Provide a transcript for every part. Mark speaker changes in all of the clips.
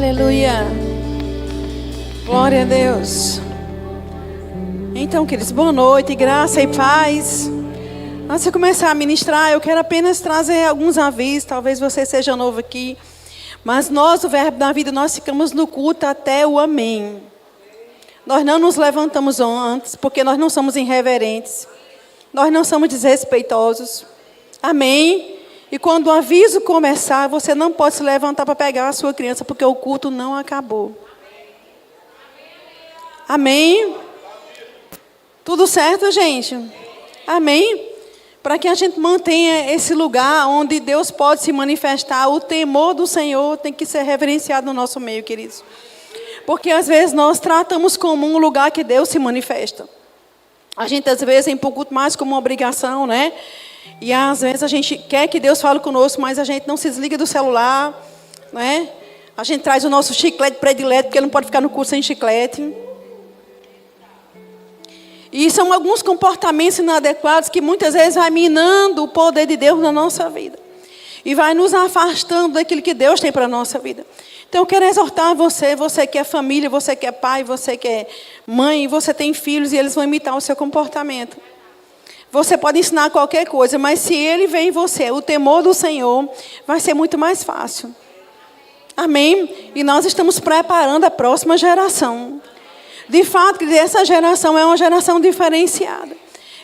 Speaker 1: Aleluia. Glória a Deus. Então, queridos, boa noite, graça e paz. Antes de começar a ministrar, eu quero apenas trazer alguns avisos. Talvez você seja novo aqui. Mas nós, o Verbo da Vida, nós ficamos no culto até o amém. Nós não nos levantamos antes, porque nós não somos irreverentes. Nós não somos desrespeitosos. Amém? E quando o aviso começar, você não pode se levantar para pegar a sua criança, porque o culto não acabou. Amém? Tudo certo, gente? Amém? Para que a gente mantenha esse lugar onde Deus pode se manifestar, o temor do Senhor tem que ser reverenciado no nosso meio, queridos. Porque às vezes nós tratamos como um lugar que Deus se manifesta. A gente às vezes é um pouco mais como uma obrigação, né? E às vezes a gente quer que Deus fale conosco, mas a gente não se desliga do celular, né? A gente traz o nosso chiclete predileto, porque ele não pode ficar no curso sem chiclete. E são alguns comportamentos inadequados que muitas vezes vai minando o poder de Deus na nossa vida. E vai nos afastando daquilo que Deus tem para a nossa vida. Então eu quero exortar você, você que é família, você que é pai, você que é mãe, você tem filhos e eles vão imitar o seu comportamento. Você pode ensinar qualquer coisa, mas se ele vê em você o temor do Senhor, vai ser muito mais fácil. Amém? E nós estamos preparando a próxima geração. De fato, essa geração é uma geração diferenciada.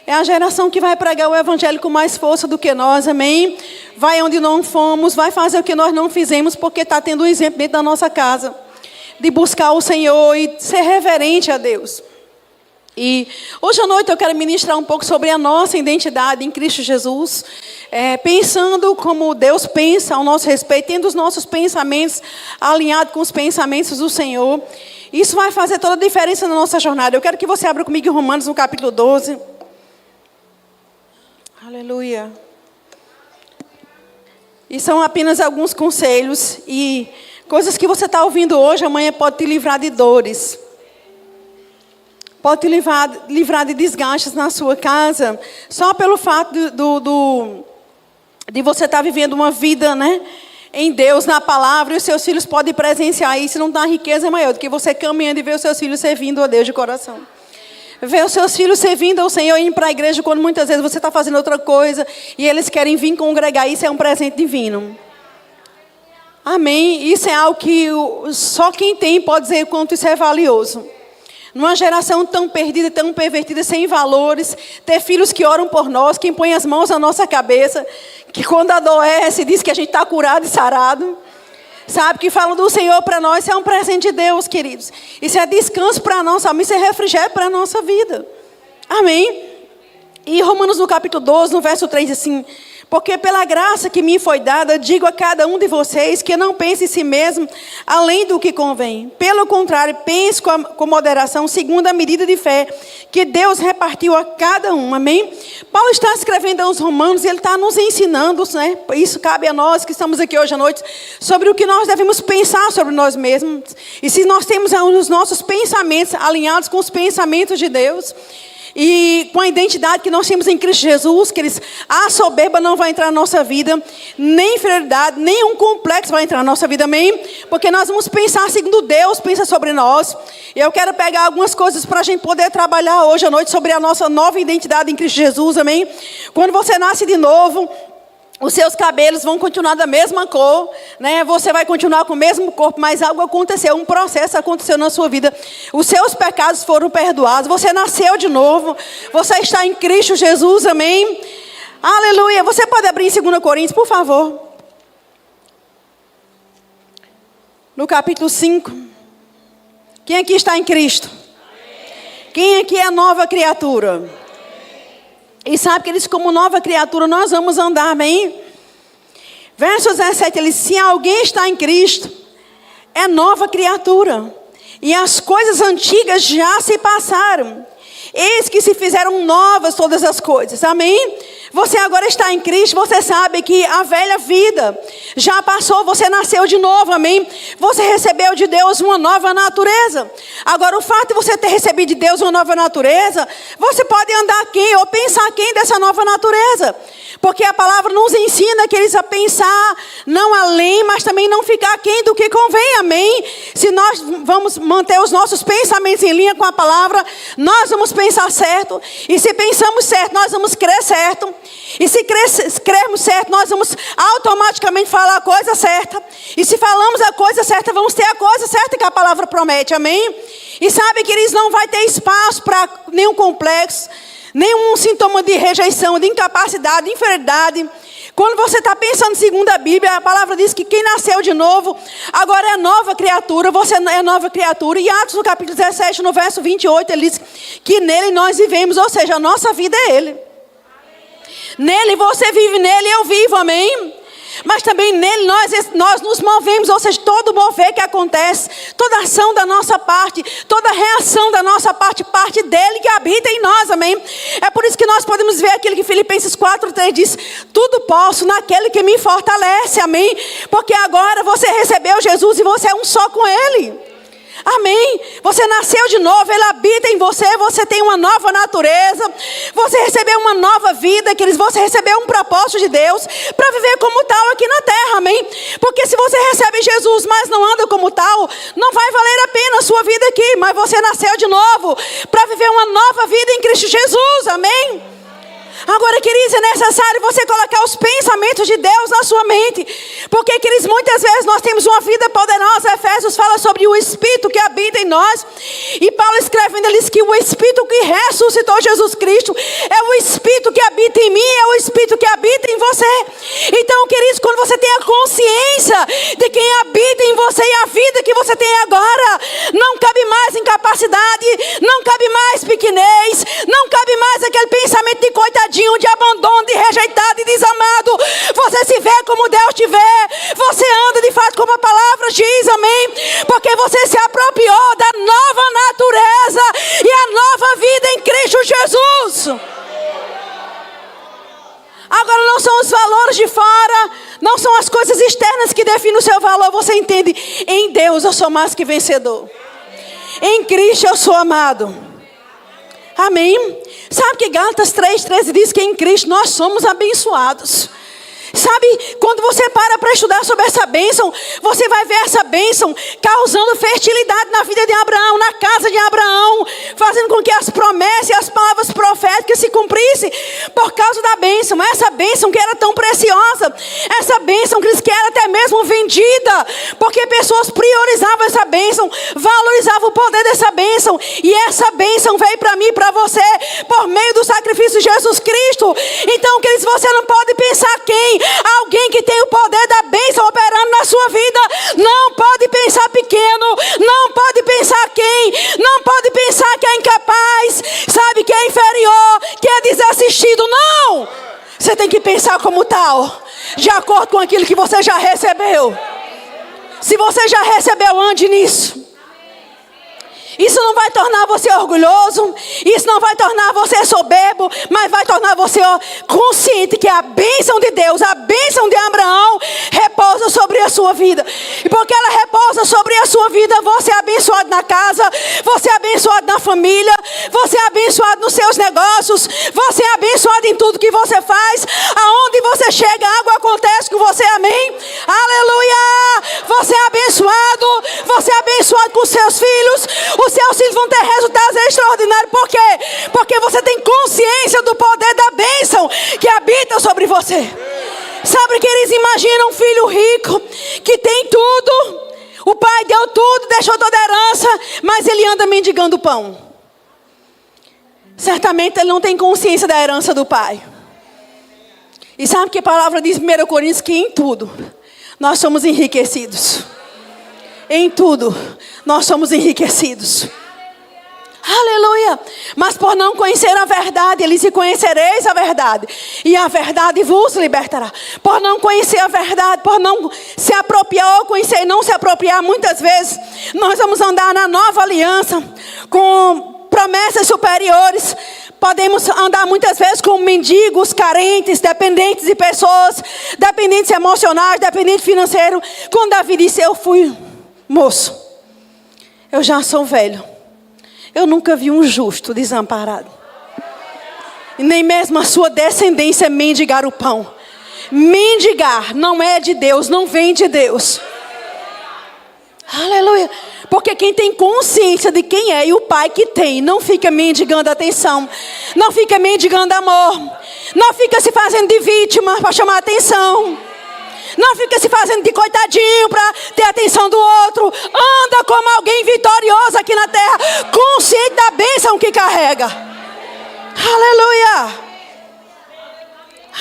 Speaker 1: É a geração que vai pregar o evangelho com mais força do que nós, amém? Vai onde não fomos, vai fazer o que nós não fizemos, porque está tendo um exemplo dentro da nossa casa. De buscar o Senhor e ser reverente a Deus. E hoje à noite eu quero ministrar um pouco sobre a nossa identidade em Cristo Jesus. Pensando como Deus pensa ao nosso respeito, tendo os nossos pensamentos alinhados com os pensamentos do Senhor. Isso vai fazer toda a diferença na nossa jornada. Eu quero que você abra comigo em Romanos no capítulo 12. Aleluia. E são apenas alguns conselhos e coisas que você está ouvindo hoje, amanhã pode te livrar de dores. Pode te livrar de desgastes na sua casa, só pelo fato de você estar vivendo uma vida, né, em Deus, na palavra, e os seus filhos podem presenciar isso. Não dá riqueza maior do que você caminhando e ver os seus filhos servindo a Deus de coração. Ver os seus filhos servindo ao Senhor e ir para a igreja quando muitas vezes você está fazendo outra coisa e eles querem vir congregar. Isso é um presente divino. Amém? Isso é algo que só quem tem pode dizer o quanto isso é valioso. Numa geração tão perdida, tão pervertida, sem valores, ter filhos que oram por nós, que põem as mãos na nossa cabeça, que quando adoece diz que a gente está curado e sarado. Sabe, que falam do Senhor para nós, isso é um presente de Deus, queridos. Isso é descanso para nós, isso é refrigério para a nossa vida. Amém? E Romanos no capítulo 12, no verso 3, assim: porque pela graça que me foi dada, digo a cada um de vocês que não pense em si mesmo além do que convém. Pelo contrário, pense com moderação, segundo a medida de fé que Deus repartiu a cada um. Amém? Paulo está escrevendo aos Romanos e ele está nos ensinando, né? Isso cabe a nós que estamos aqui hoje à noite, sobre o que nós devemos pensar sobre nós mesmos. E se nós temos os nossos pensamentos alinhados com os pensamentos de Deus, e com a identidade que nós temos em Cristo Jesus, que a soberba não vai entrar na nossa vida, nem inferioridade, nenhum complexo vai entrar na nossa vida, amém? Porque nós vamos pensar segundo Deus pensa sobre nós. E eu quero pegar algumas coisas para a gente poder trabalhar hoje à noite sobre a nossa nova identidade em Cristo Jesus, amém? Quando você nasce de novo, os seus cabelos vão continuar da mesma cor, né? Você vai continuar com o mesmo corpo, mas algo aconteceu, um processo aconteceu na sua vida. Os seus pecados foram perdoados, você nasceu de novo, você está em Cristo Jesus, amém? Aleluia. Você pode abrir em 2 Coríntios, por favor. No capítulo 5. Quem aqui está em Cristo? Quem aqui é nova criatura? E sabe que eles, como nova criatura, nós vamos andar, amém? Verso 17, ele: se alguém está em Cristo, é nova criatura. E as coisas antigas já se passaram. Eis que se fizeram novas todas as coisas, amém? você agora está em Cristo, você sabe que a velha vida já passou, você nasceu de novo, amém? Você recebeu de Deus uma nova natureza. Agora, o fato de você ter recebido de Deus uma nova natureza, você pode andar quem ou pensar quem dessa nova natureza. Porque a palavra nos ensina, queridos, a pensar não além, mas também não ficar aquém do que convém, amém? Se nós vamos manter os nossos pensamentos em linha com a palavra, nós vamos pensar certo. E se pensamos certo, nós vamos crer certo. E se crermos certo, nós vamos automaticamente falar a coisa certa. E se falamos a coisa certa, vamos ter a coisa certa que a palavra promete, amém? E sabe, queridos, não vai ter espaço para nenhum complexo, nenhum sintoma de rejeição, de incapacidade, de inferioridade. Quando você está pensando segundo a Bíblia, a palavra diz que quem nasceu de novo, agora é nova criatura, você é nova criatura. E Atos no capítulo 17, no verso 28, ele diz que nele nós vivemos, ou seja, a nossa vida é Ele. Nele você vive, nele eu vivo, amém? Mas também nele nós nos movemos, ou seja, todo mover que acontece, toda ação da nossa parte, toda reação da nossa parte, parte dele que habita em nós, amém? É por isso que nós podemos ver aquilo que Filipenses 4:3 diz: tudo posso naquele que me fortalece, amém? Porque agora você recebeu Jesus e você é um só com Ele. Amém? Você nasceu de novo, Ele habita em você, você tem uma nova natureza, você recebeu uma nova vida, queridos, você recebeu um propósito de Deus para viver como tal aqui na terra, amém? Porque se você recebe Jesus, mas não anda como tal, não vai valer a pena a sua vida aqui, mas você nasceu de novo para viver uma nova vida em Cristo Jesus, amém? Agora, queridos, é necessário você colocar os pensamentos de Deus na sua mente. Porque, queridos, muitas vezes nós temos uma vida poderosa. Efésios fala sobre o Espírito que habita em nós. E Paulo escrevendo, ele diz que o Espírito que ressuscitou Jesus Cristo é o Espírito que habita em mim, é o Espírito que habita em você. Então, queridos, quando você tem a consciência de quem habita em você e a vida que você tem agora, não cabe mais incapacidade, não cabe mais pequenez, não cabe mais aquele pensamento de coitadinho, de abandono, de rejeitado e desamado. Você se vê como Deus te vê. Você anda de fato como a palavra diz, amém? Porque você se apropriou da nova natureza e a nova vida em Cristo Jesus. Agora não são os valores de fora, não são as coisas externas que definem o seu valor. Você entende? Em Deus eu sou mais que vencedor. Em Cristo eu sou amado. Amém? Sabe que Gálatas 3:13 diz que em Cristo nós somos abençoados. Sabe, quando você para estudar sobre essa bênção, você vai ver essa bênção causando fertilidade na vida de Abraão, na casa de Abraão, fazendo com que as promessas e as palavras proféticas se cumprissem por causa da bênção. Essa bênção que era tão preciosa, essa bênção que era até mesmo vendida, porque pessoas priorizavam essa bênção, valorizavam o poder dessa bênção, e essa bênção veio para mim e para você por meio do sacrifício de Jesus Cristo. Então, queridos, você não pode pensar quem? Alguém que tem o poder da bênção operando na sua vida. Não pode pensar pequeno, não pode pensar quem, não pode pensar que é incapaz, sabe, que é inferior, que é desassistido. Não! Você tem que pensar como tal, de acordo com aquilo que você já recebeu. Se você já recebeu, ande nisso. Isso não vai tornar você orgulhoso, isso não vai tornar você soberbo, mas vai tornar você consciente que a bênção de Deus, a bênção de Abraão, repousa sobre a sua vida. E porque ela repousa sobre a sua vida, você é abençoado na casa, você é abençoado na família, você é abençoado nos seus negócios, você é abençoado em tudo que você faz. Aonde você chega, algo acontece com você, amém? Aleluia! Você é abençoado com seus filhos. Os seus filhos vão ter resultados extraordinários. Por quê? Porque você tem consciência do poder da bênção que habita sobre você. Sabe que eles imaginam um filho rico que tem tudo. O pai deu tudo, deixou toda a herança, mas ele anda mendigando pão. Certamente ele não tem consciência da herança do pai. E sabe que a palavra diz em 1 Coríntios que em tudo nós somos enriquecidos. Em tudo nós somos enriquecidos. Aleluia. Mas por não conhecer a verdade, eles se conhecereis a verdade, e a verdade vos libertará. Por não conhecer a verdade, por não se apropriar ou conhecer e não se apropriar, muitas vezes nós vamos andar na nova aliança com promessas superiores. Podemos andar muitas vezes como mendigos, carentes, dependentes de pessoas, dependentes emocionais, dependentes financeiros. Quando Davi disse, eu fui moço, eu já sou velho, eu nunca vi um justo desamparado, e nem mesmo a sua descendência mendigar o pão. Mendigar não é de Deus, não vem de Deus. Aleluia. Porque quem tem consciência de quem é e o pai que tem, não fica mendigando atenção, não fica mendigando amor, não fica se fazendo de vítima para chamar atenção, não fica se fazendo de coitadinho para ter a atenção do outro. Anda como alguém vitorioso aqui na terra, consciente da bênção que carrega. Aleluia.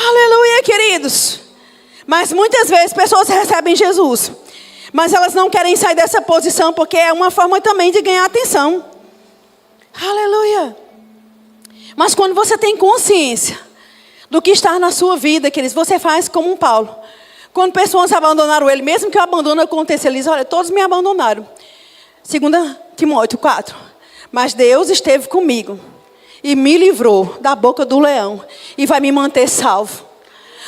Speaker 1: Aleluia, queridos. Mas muitas vezes pessoas recebem Jesus, mas elas não querem sair dessa posição, porque é uma forma também de ganhar atenção. Aleluia. Mas quando você tem consciência do que está na sua vida, queridos, você faz como um Paulo. Quando pessoas abandonaram ele, mesmo que o abandono aconteça, ele diz, olha, todos me abandonaram. 2 Timóteo 4. Mas Deus esteve comigo e me livrou da boca do leão e vai me manter salvo.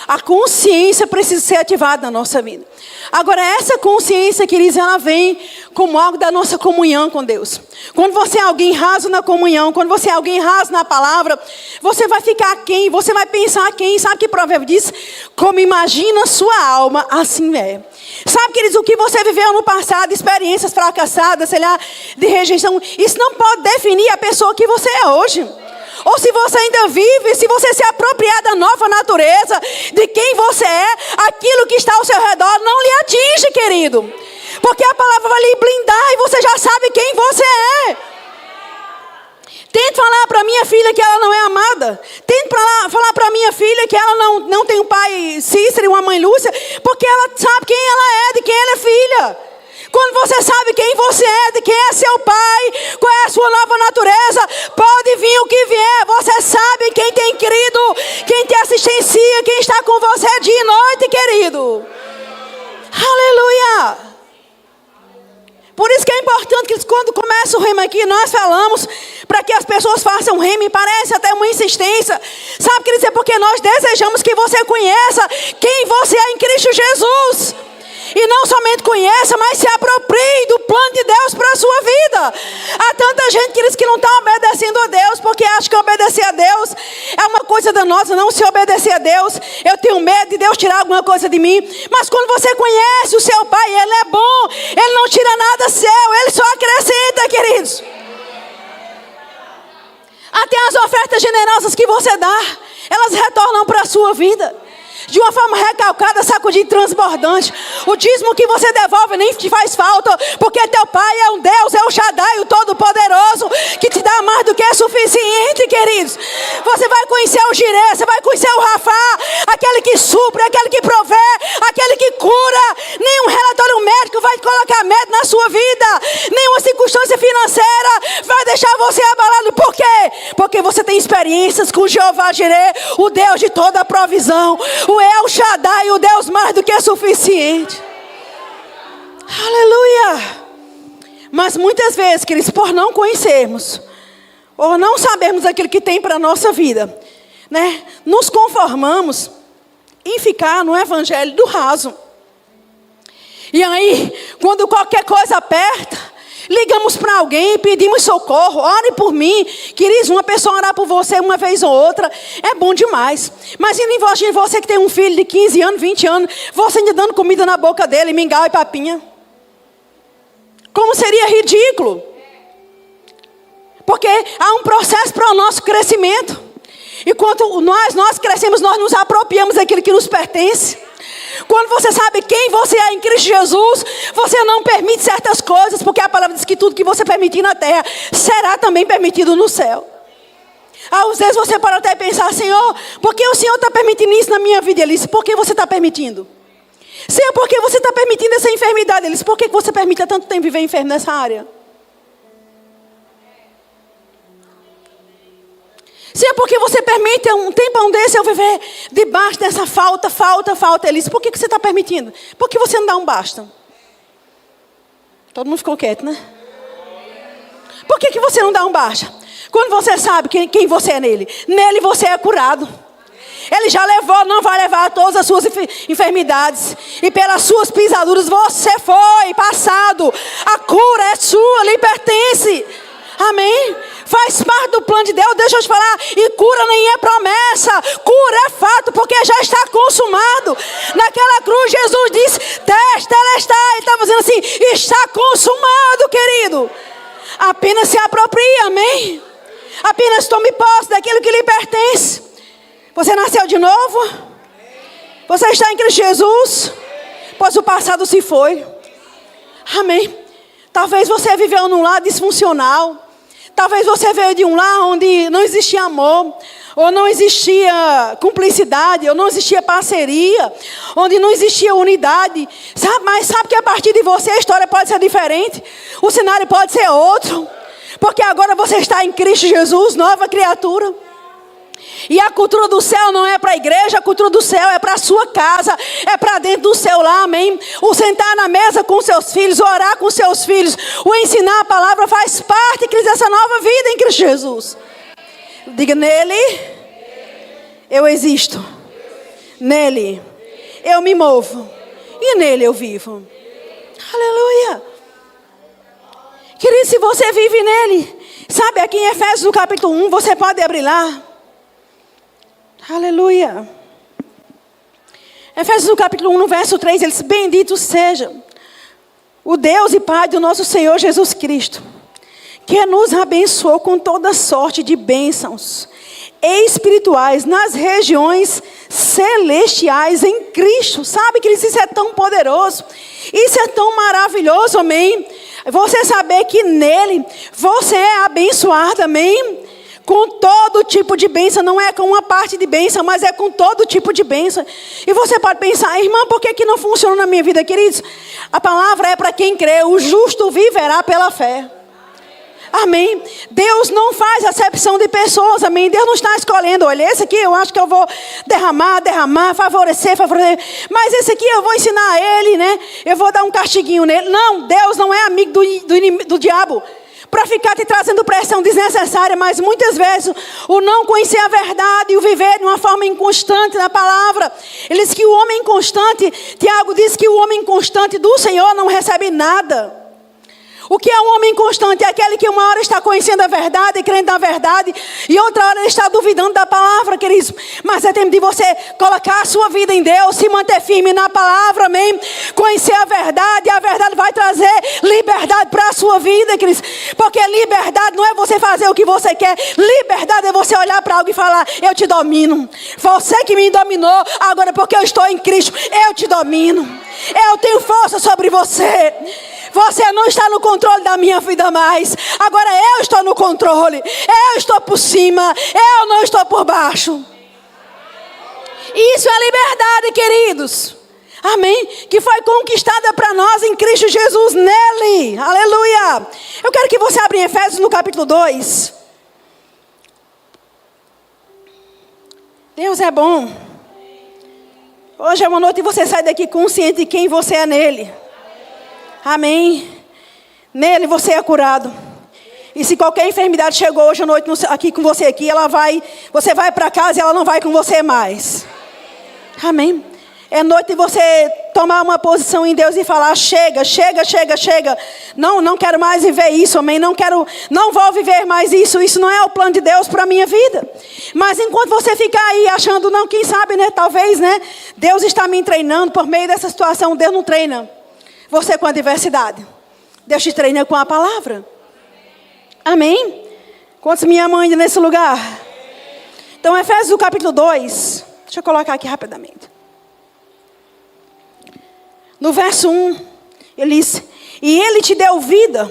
Speaker 1: A consciência precisa ser ativada na nossa vida. Agora, essa consciência, queridos, ela vem como algo da nossa comunhão com Deus. Quando você é alguém raso na comunhão, quando você é alguém raso na palavra, você vai ficar quem? Você vai pensar quem? Sabe que provérbio diz? Como imagina sua alma, assim é. Sabe, queridos, o que você viveu no passado, experiências fracassadas, sei lá, de rejeição, isso não pode definir a pessoa que você é hoje. Ou se você ainda vive, se você se apropriar da nova natureza, de quem você é, aquilo que está ao seu redor não lhe atinge, querido. Porque a palavra vai lhe blindar e você já sabe quem você é. Tente falar para minha filha que ela não é amada. Tente falar para minha filha que ela não tem um pai Cícero e uma mãe Lúcia, porque ela sabe quem ela é, de quem ela é filha. Quando você sabe quem você é, de quem é seu pai, qual é a sua nova natureza, pode vir o que vier, você sabe quem tem querido, quem te assistencia, quem está com você dia e noite, querido. Aleluia. Por isso que é importante que quando começa o rema aqui, nós falamos para que as pessoas façam rema, e parece até uma insistência. Sabe, quer dizer, porque nós desejamos que você conheça quem você é em Cristo Jesus. E não somente conheça, mas se aproprie do plano de Deus para a sua vida. Há tanta gente que diz que não está obedecendo a Deus, porque acha que obedecer a Deus é uma coisa danosa. Não, se obedecer a Deus, eu tenho medo de Deus tirar alguma coisa de mim. Mas quando você conhece o seu Pai, Ele é bom, Ele não tira nada seu, Ele só acrescenta, queridos. Até as ofertas generosas que você dá, elas retornam para a sua vida. De uma forma recalcada, sacudida e transbordante. O dízimo que você devolve nem te faz falta, porque teu pai é um Deus, é o Shaddai, o Todo-Poderoso, que te dá mais do que é suficiente, queridos. Você vai conhecer o Jireh, você vai conhecer o Rafá, aquele que supre, aquele que provê, aquele que cura. Nenhum relatório médico vai colocar medo na sua vida, nenhuma circunstância financeira vai deixar você abalado. Por quê? Porque você tem experiências com Jeová Jireh, o Deus de toda a provisão, o El Shaddai, o Deus mais do que é suficiente. Aleluia. Mas muitas vezes, queridos, por não conhecermos, ou não sabermos aquilo que tem para a nossa vida, né, nos conformamos em ficar no evangelho do raso. E aí, quando qualquer coisa aperta, ligamos para alguém, pedimos socorro, ore por mim. Queridos, uma pessoa orar por você uma vez ou outra é bom demais. Mas imagine você que tem um filho de 15 anos, 20 anos, você ainda dando comida na boca dele, mingau e papinha. Como seria ridículo. Porque há um processo para o nosso crescimento. E quando nós crescemos, nós nos apropriamos daquilo que nos pertence. Quando você sabe quem você é em Cristo Jesus, você não permite certas coisas, porque a palavra diz que tudo que você permitir na terra será também permitido no céu. Às vezes você pode até pensar, Senhor, por que o Senhor está permitindo isso na minha vida? Ele disse, por que você está permitindo? Senhor, por que você está permitindo essa enfermidade? Ele disse, por que você permite há tanto tempo viver enfermo nessa área? Senhor, por que você permite um tempão desse eu viver debaixo dessa falta? Ele disse, por que você está permitindo? Por que você não dá um basta? Todo mundo ficou quieto, né? Por que você não dá um baixa? Quando você sabe quem você é nele. Nele você é curado. Ele já levou, não vai levar todas as suas enfermidades. E pelas suas pisaduras você foi passado. A cura é sua, lhe pertence. Amém? Faz parte do plano de Deus. Deixa eu te falar. E cura nem é promessa. Cura é fato, porque já está consumado. Naquela cruz Jesus disse, Tetelestai. Ele estava dizendo assim, está consumado, querido. Apenas se aproprie, amém? Apenas tome posse daquilo que lhe pertence. Você nasceu de novo? Você está em Cristo Jesus? Pois o passado se foi. Amém? Talvez você viveu num lar disfuncional. Talvez você veio de um lar onde não existia amor, ou não existia cumplicidade, ou não existia parceria, onde não existia unidade. Mas sabe que a partir de você a história pode ser diferente. O cenário pode ser outro. Porque agora você está em Cristo Jesus, nova criatura. E a cultura do céu não é para a igreja, a cultura do céu é para a sua casa, é para dentro do seu lar, amém? O sentar na mesa com seus filhos, o orar com seus filhos, o ensinar a palavra faz parte, Cristo, dessa nova vida em Cristo Jesus. Diga, nele eu existo, nele eu me movo e nele eu vivo. Aleluia. Querido, se você vive nele, sabe, aqui em Efésios no capítulo 1, você pode abrir lá. Aleluia. Efésios no capítulo 1, no verso 3, ele diz, bendito seja o Deus e Pai do nosso Senhor Jesus Cristo, que nos abençoou com toda sorte de bênçãos espirituais nas regiões celestiais em Cristo. Sabe que isso é tão poderoso, isso é tão maravilhoso, amém? Você saber que nele você é abençoado, amém? Com todo tipo de bênção, não é com uma parte de bênção, mas é com todo tipo de bênção. E você pode pensar, irmã, por que não funciona na minha vida, queridos? A palavra é para quem crê, o justo viverá pela fé. Amém? Deus não faz acepção de pessoas, amém? Deus não está escolhendo, olha, esse aqui eu acho que eu vou derramar, favorecer. Mas esse aqui eu vou ensinar a ele, né? Eu vou dar um castiguinho nele. Não, Deus não é amigo do diabo para ficar te trazendo pressão desnecessária, mas muitas vezes o não conhecer a verdade e o viver de uma forma inconstante na palavra. Ele diz que o homem inconstante, Tiago diz que o homem inconstante do Senhor não recebe nada. O que é um homem constante? É aquele que uma hora está conhecendo a verdade, crendo na verdade, e outra hora ele está duvidando da palavra, queridos. Mas é tempo de você colocar a sua vida em Deus, se manter firme na palavra, amém? Conhecer a verdade, e a verdade vai trazer liberdade para a sua vida, queridos. Porque liberdade não é você fazer o que você quer. Liberdade é você olhar para algo e falar, eu te domino. Você que me dominou, agora porque eu estou em Cristo, eu te domino. Eu tenho força sobre você. Você não está no controle da minha vida mais. Agora eu estou no controle. Eu estou por cima. Eu não estou por baixo. Isso é liberdade, queridos. Amém? Que foi conquistada para nós em Cristo Jesus, nele. Aleluia. Eu quero que você abra em Efésios no capítulo 2. Deus é bom. Hoje é uma noite e você sai daqui consciente de quem você é nele. Amém. Nele você é curado. E se qualquer enfermidade chegou hoje à noite aqui com você aqui, você vai para casa e ela não vai com você mais. Amém. É noite de você tomar uma posição em Deus e falar, chega. Não quero mais viver isso, amém. Não vou viver mais isso. Isso não é o plano de Deus para a minha vida. Mas enquanto você ficar aí achando, não, quem sabe, né? Talvez, né? Deus está me treinando por meio dessa situação. Deus não treina você com a adversidade. Deus te treina com a palavra. Amém? Quantos me amam ainda nesse lugar? Então, Efésios do capítulo 2. Deixa eu colocar aqui rapidamente. No verso 1, ele diz, e ele te deu vida,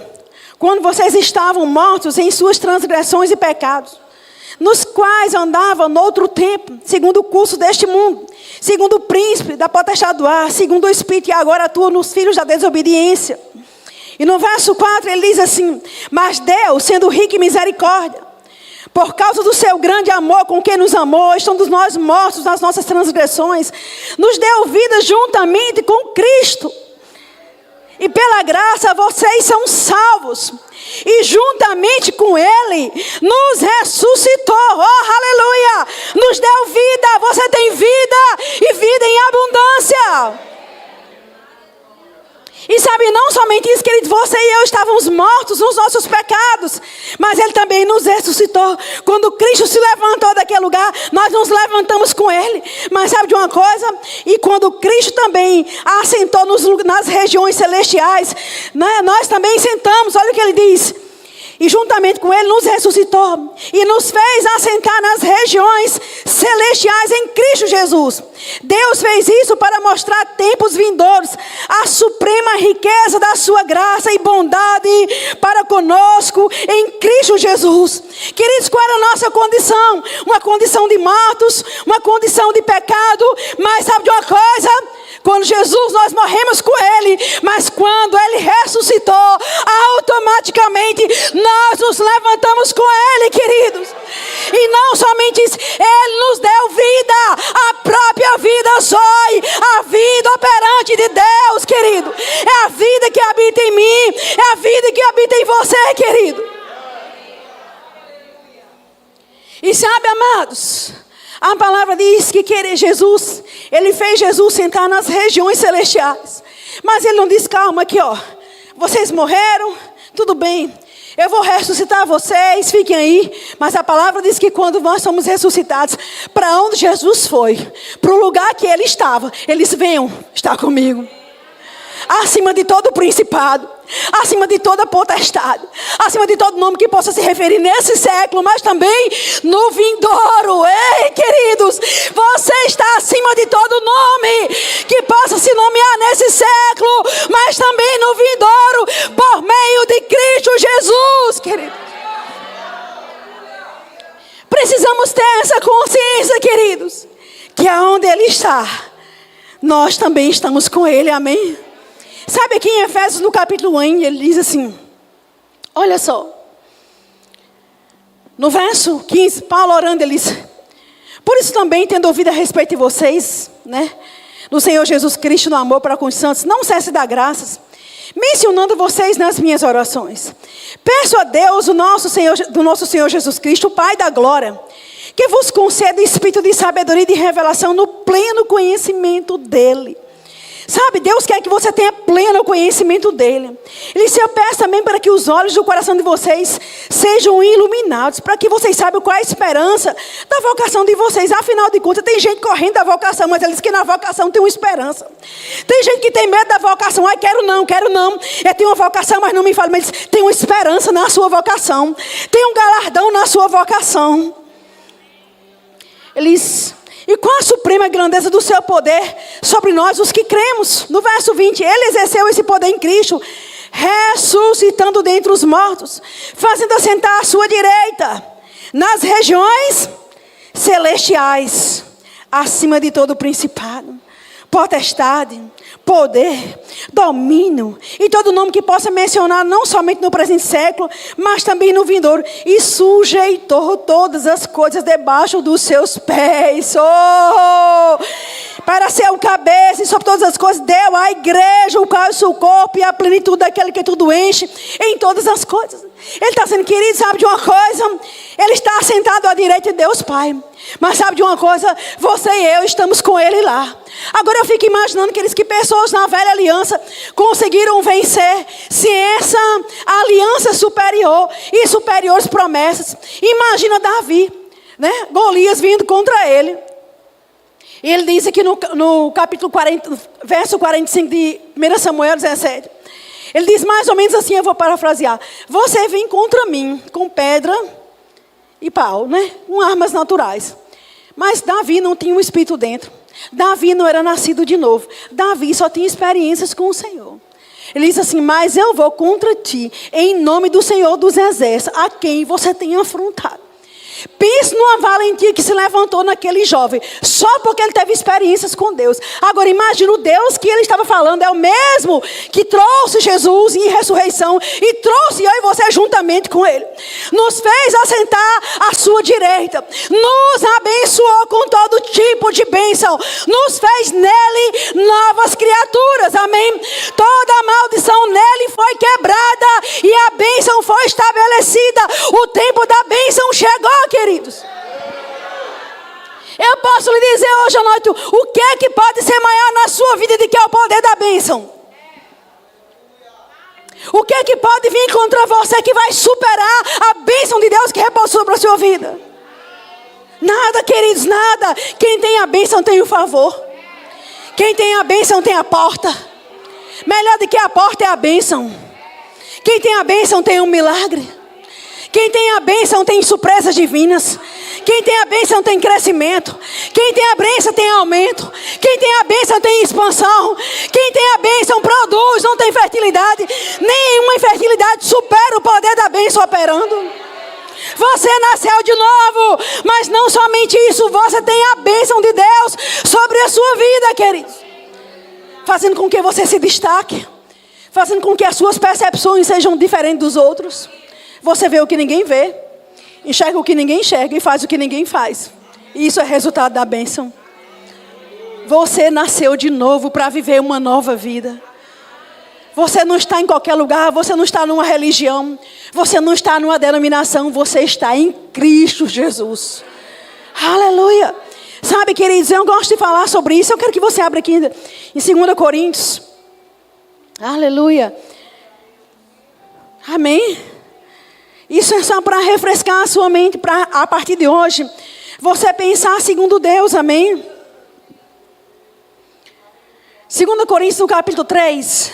Speaker 1: quando vocês estavam mortos em suas transgressões e pecados, nos quais andavam no outro tempo, segundo o curso deste mundo, segundo o príncipe da potestade do ar, segundo o Espírito que agora atua nos filhos da desobediência. E no verso 4 ele diz assim, mas Deus, sendo rico em misericórdia, por causa do seu grande amor com que nos amou, estando nós mortos nas nossas transgressões, nos deu vida juntamente com Cristo. E pela graça vocês são salvos. E juntamente com Ele nos ressuscitou. Oh, aleluia! Nos deu vida. Você tem vida e vida em abundância. E sabe, não somente isso, queridos, você e eu estávamos mortos nos nossos pecados, mas Ele também nos ressuscitou. Quando Cristo se levantou daquele lugar, nós nos levantamos com Ele. Mas sabe de uma coisa? E quando Cristo também assentou nas regiões celestiais, né, nós também sentamos. Olha o que Ele diz. E juntamente com Ele nos ressuscitou e nos fez assentar nas regiões celestiais em Cristo Jesus. Deus fez isso para mostrar tempos vindouros a suprema riqueza da sua graça e bondade para conosco em Cristo Jesus. Queridos, qual era a nossa condição? Uma condição de mortos, uma condição de pecado. Mas sabe de uma coisa? Quando Jesus, nós morremos com Ele, mas quando Ele ressuscitou, automaticamente nós nos levantamos com Ele, queridos. E não somente isso, Ele nos deu vida, a própria vida Zoe, a vida operante de Deus, querido. É a vida que habita em mim, é a vida que habita em você, querido. E sabe, amados, a palavra diz que Jesus, Ele fez Jesus sentar nas regiões celestiais. Mas Ele não diz, calma aqui, ó. Vocês morreram, tudo bem. Eu vou ressuscitar vocês, fiquem aí. Mas a palavra diz que quando nós somos ressuscitados, para onde Jesus foi, para o lugar que Ele estava, eles venham estar comigo. Acima de todo principado, acima de toda potestade, acima de todo nome que possa se referir nesse século, mas também no vindouro. Ei, queridos, você está acima de todo nome que possa se nomear nesse século, mas também no vindouro, por meio de Cristo Jesus, queridos. Precisamos ter essa consciência, queridos, que aonde Ele está, nós também estamos com Ele, amém? Sabe aqui em Efésios, no capítulo 1, ele diz assim, olha só. No verso 15, Paulo orando, ele diz, por isso também, tendo ouvido a respeito de vocês, né, do Senhor Jesus Cristo, no amor para com os santos, não cesse de dar graças, mencionando vocês nas minhas orações. Peço a Deus, do nosso Senhor Jesus Cristo, o Pai da glória, que vos conceda espírito de sabedoria e de revelação no pleno conhecimento dEle. Sabe, Deus quer que você tenha pleno conhecimento dEle. Ele se peço também para que os olhos do coração de vocês sejam iluminados, para que vocês saibam qual é a esperança da vocação de vocês. Afinal de contas, tem gente correndo da vocação, mas eles que na vocação tem uma esperança. Tem gente que tem medo da vocação. Ai, quero não. Eu tenho uma vocação, mas não me fala. Mas tem uma esperança na sua vocação. Tem um galardão na sua vocação. Eles... E qual a suprema grandeza do seu poder sobre nós, os que cremos? No verso 20, Ele exerceu esse poder em Cristo, ressuscitando dentre os mortos, fazendo assentar à sua direita, nas regiões celestiais, acima de todo principado, potestade, poder, domínio e todo nome que possa mencionar, não somente no presente século, mas também no vindouro, e sujeitou todas as coisas debaixo dos seus pés. Para ser o cabeça e sobre todas as coisas, deu à igreja o qual é o seu corpo e a plenitude daquele que tudo enche em todas as coisas. Ele está sendo querido, sabe de uma coisa? Ele está sentado à direita de Deus Pai. Mas sabe de uma coisa? Você e eu estamos com Ele lá. Agora eu fico imaginando que pessoas na velha aliança conseguiram vencer se essa aliança superior e superiores promessas. Imagina Davi, né? Golias vindo contra ele. E ele diz aqui no capítulo 40, verso 45 de 1 Samuel 17. Ele diz mais ou menos assim, eu vou parafrasear. Você vem contra mim com pedra e pau, né? Com armas naturais. Mas Davi não tinha um espírito dentro. Davi não era nascido de novo. Davi só tinha experiências com o Senhor. Ele diz assim, mas eu vou contra ti, em nome do Senhor dos Exércitos, a quem você tem afrontado. Pense numa valentia que se levantou naquele jovem, só porque ele teve experiências com Deus. Agora imagina, o Deus que ele estava falando é o mesmo que trouxe Jesus em ressurreição e trouxe eu e você juntamente com ele. Nos fez assentar à sua direita, nos abençoou com todo tipo de bênção, nos fez nele novas criaturas, amém? Toda maldição foi quebrada e a bênção foi estabelecida. O tempo da bênção chegou, queridos. Eu posso lhe dizer hoje à noite, o que é que pode ser maior na sua vida do que o poder da bênção? O que é que pode vir contra você que vai superar a bênção de Deus que repousou sobre a sua vida? Nada, queridos, nada. Quem tem a bênção tem o favor. Quem tem a bênção tem a porta. Melhor do que a porta é a bênção. Quem tem a bênção tem um milagre. Quem tem a bênção tem surpresas divinas. Quem tem a bênção tem crescimento. Quem tem a bênção tem aumento. Quem tem a bênção tem expansão. Quem tem a bênção produz, não tem fertilidade. Nenhuma infertilidade supera o poder da bênção operando. Você nasceu de novo, mas não somente isso, você tem a bênção de Deus sobre a sua vida, queridos. Fazendo com que você se destaque. Fazendo com que as suas percepções sejam diferentes dos outros. Você vê o que ninguém vê, enxerga o que ninguém enxerga e faz o que ninguém faz. E isso é resultado da bênção. Você nasceu de novo para viver uma nova vida. Você não está em qualquer lugar, você não está numa religião, você não está numa denominação, você está em Cristo Jesus. Aleluia. Sabe, queridos, eu gosto de falar sobre isso. Eu quero que você abra aqui em 2 Coríntios. Aleluia. Amém. Isso é só para refrescar a sua mente, para a partir de hoje, você pensar segundo Deus, amém? 2 Coríntios, no capítulo 3.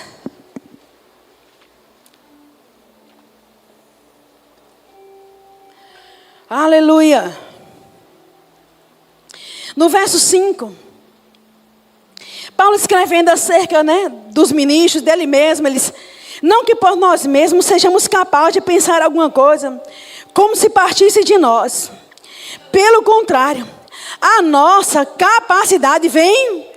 Speaker 1: Aleluia. No verso 5. Paulo escrevendo acerca, dos ministros, dele mesmo, eles... Não que por nós mesmos sejamos capazes de pensar alguma coisa como se partisse de nós. Pelo contrário, a nossa capacidade vem...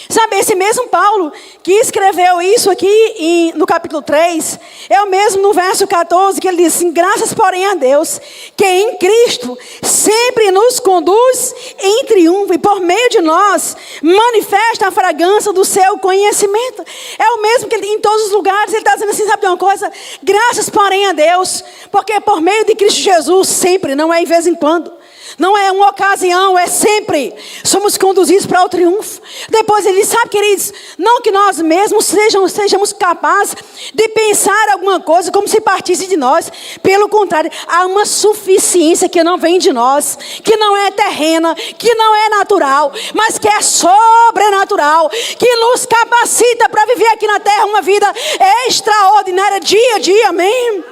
Speaker 1: Sabe, esse mesmo Paulo que escreveu isso aqui no capítulo 3, é o mesmo no verso 14 que ele diz assim: graças porém a Deus, que em Cristo sempre nos conduz em triunfo e por meio de nós manifesta a fragrância do seu conhecimento. É o mesmo que ele, em todos os lugares, ele está dizendo assim, sabe de uma coisa? Graças porém a Deus, porque por meio de Cristo Jesus sempre, não é em vez em quando. Não é uma ocasião, é sempre. Somos conduzidos para o triunfo. Depois ele diz, sabe, queridos, não que nós mesmos sejamos capazes de pensar alguma coisa como se partisse de nós. Pelo contrário, há uma suficiência que não vem de nós, que não é terrena, que não é natural, mas que é sobrenatural, que nos capacita para viver aqui na terra uma vida extraordinária, dia a dia, amém?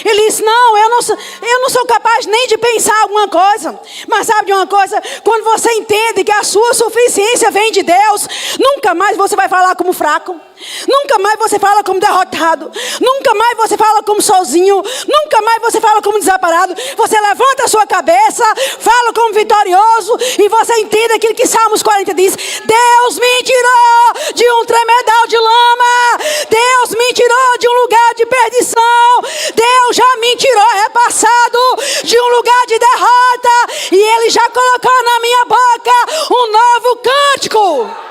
Speaker 1: Ele disse, não, eu não sou capaz nem de pensar alguma coisa. Mas sabe de uma coisa? Quando você entende que a sua suficiência vem de Deus, nunca mais você vai falar como fraco. Nunca mais você fala como derrotado. Nunca mais você fala como sozinho. Nunca mais você fala como desamparado. Você levanta a sua cabeça, fala como vitorioso, e você entende aquilo que Salmos 40 diz: Deus me tirou de um tremedal de lama. Deus me tirou de um lugar de perdição. Deus já me tirou, repassado, de um lugar de derrota. E Ele já colocou na minha boca um novo cântico.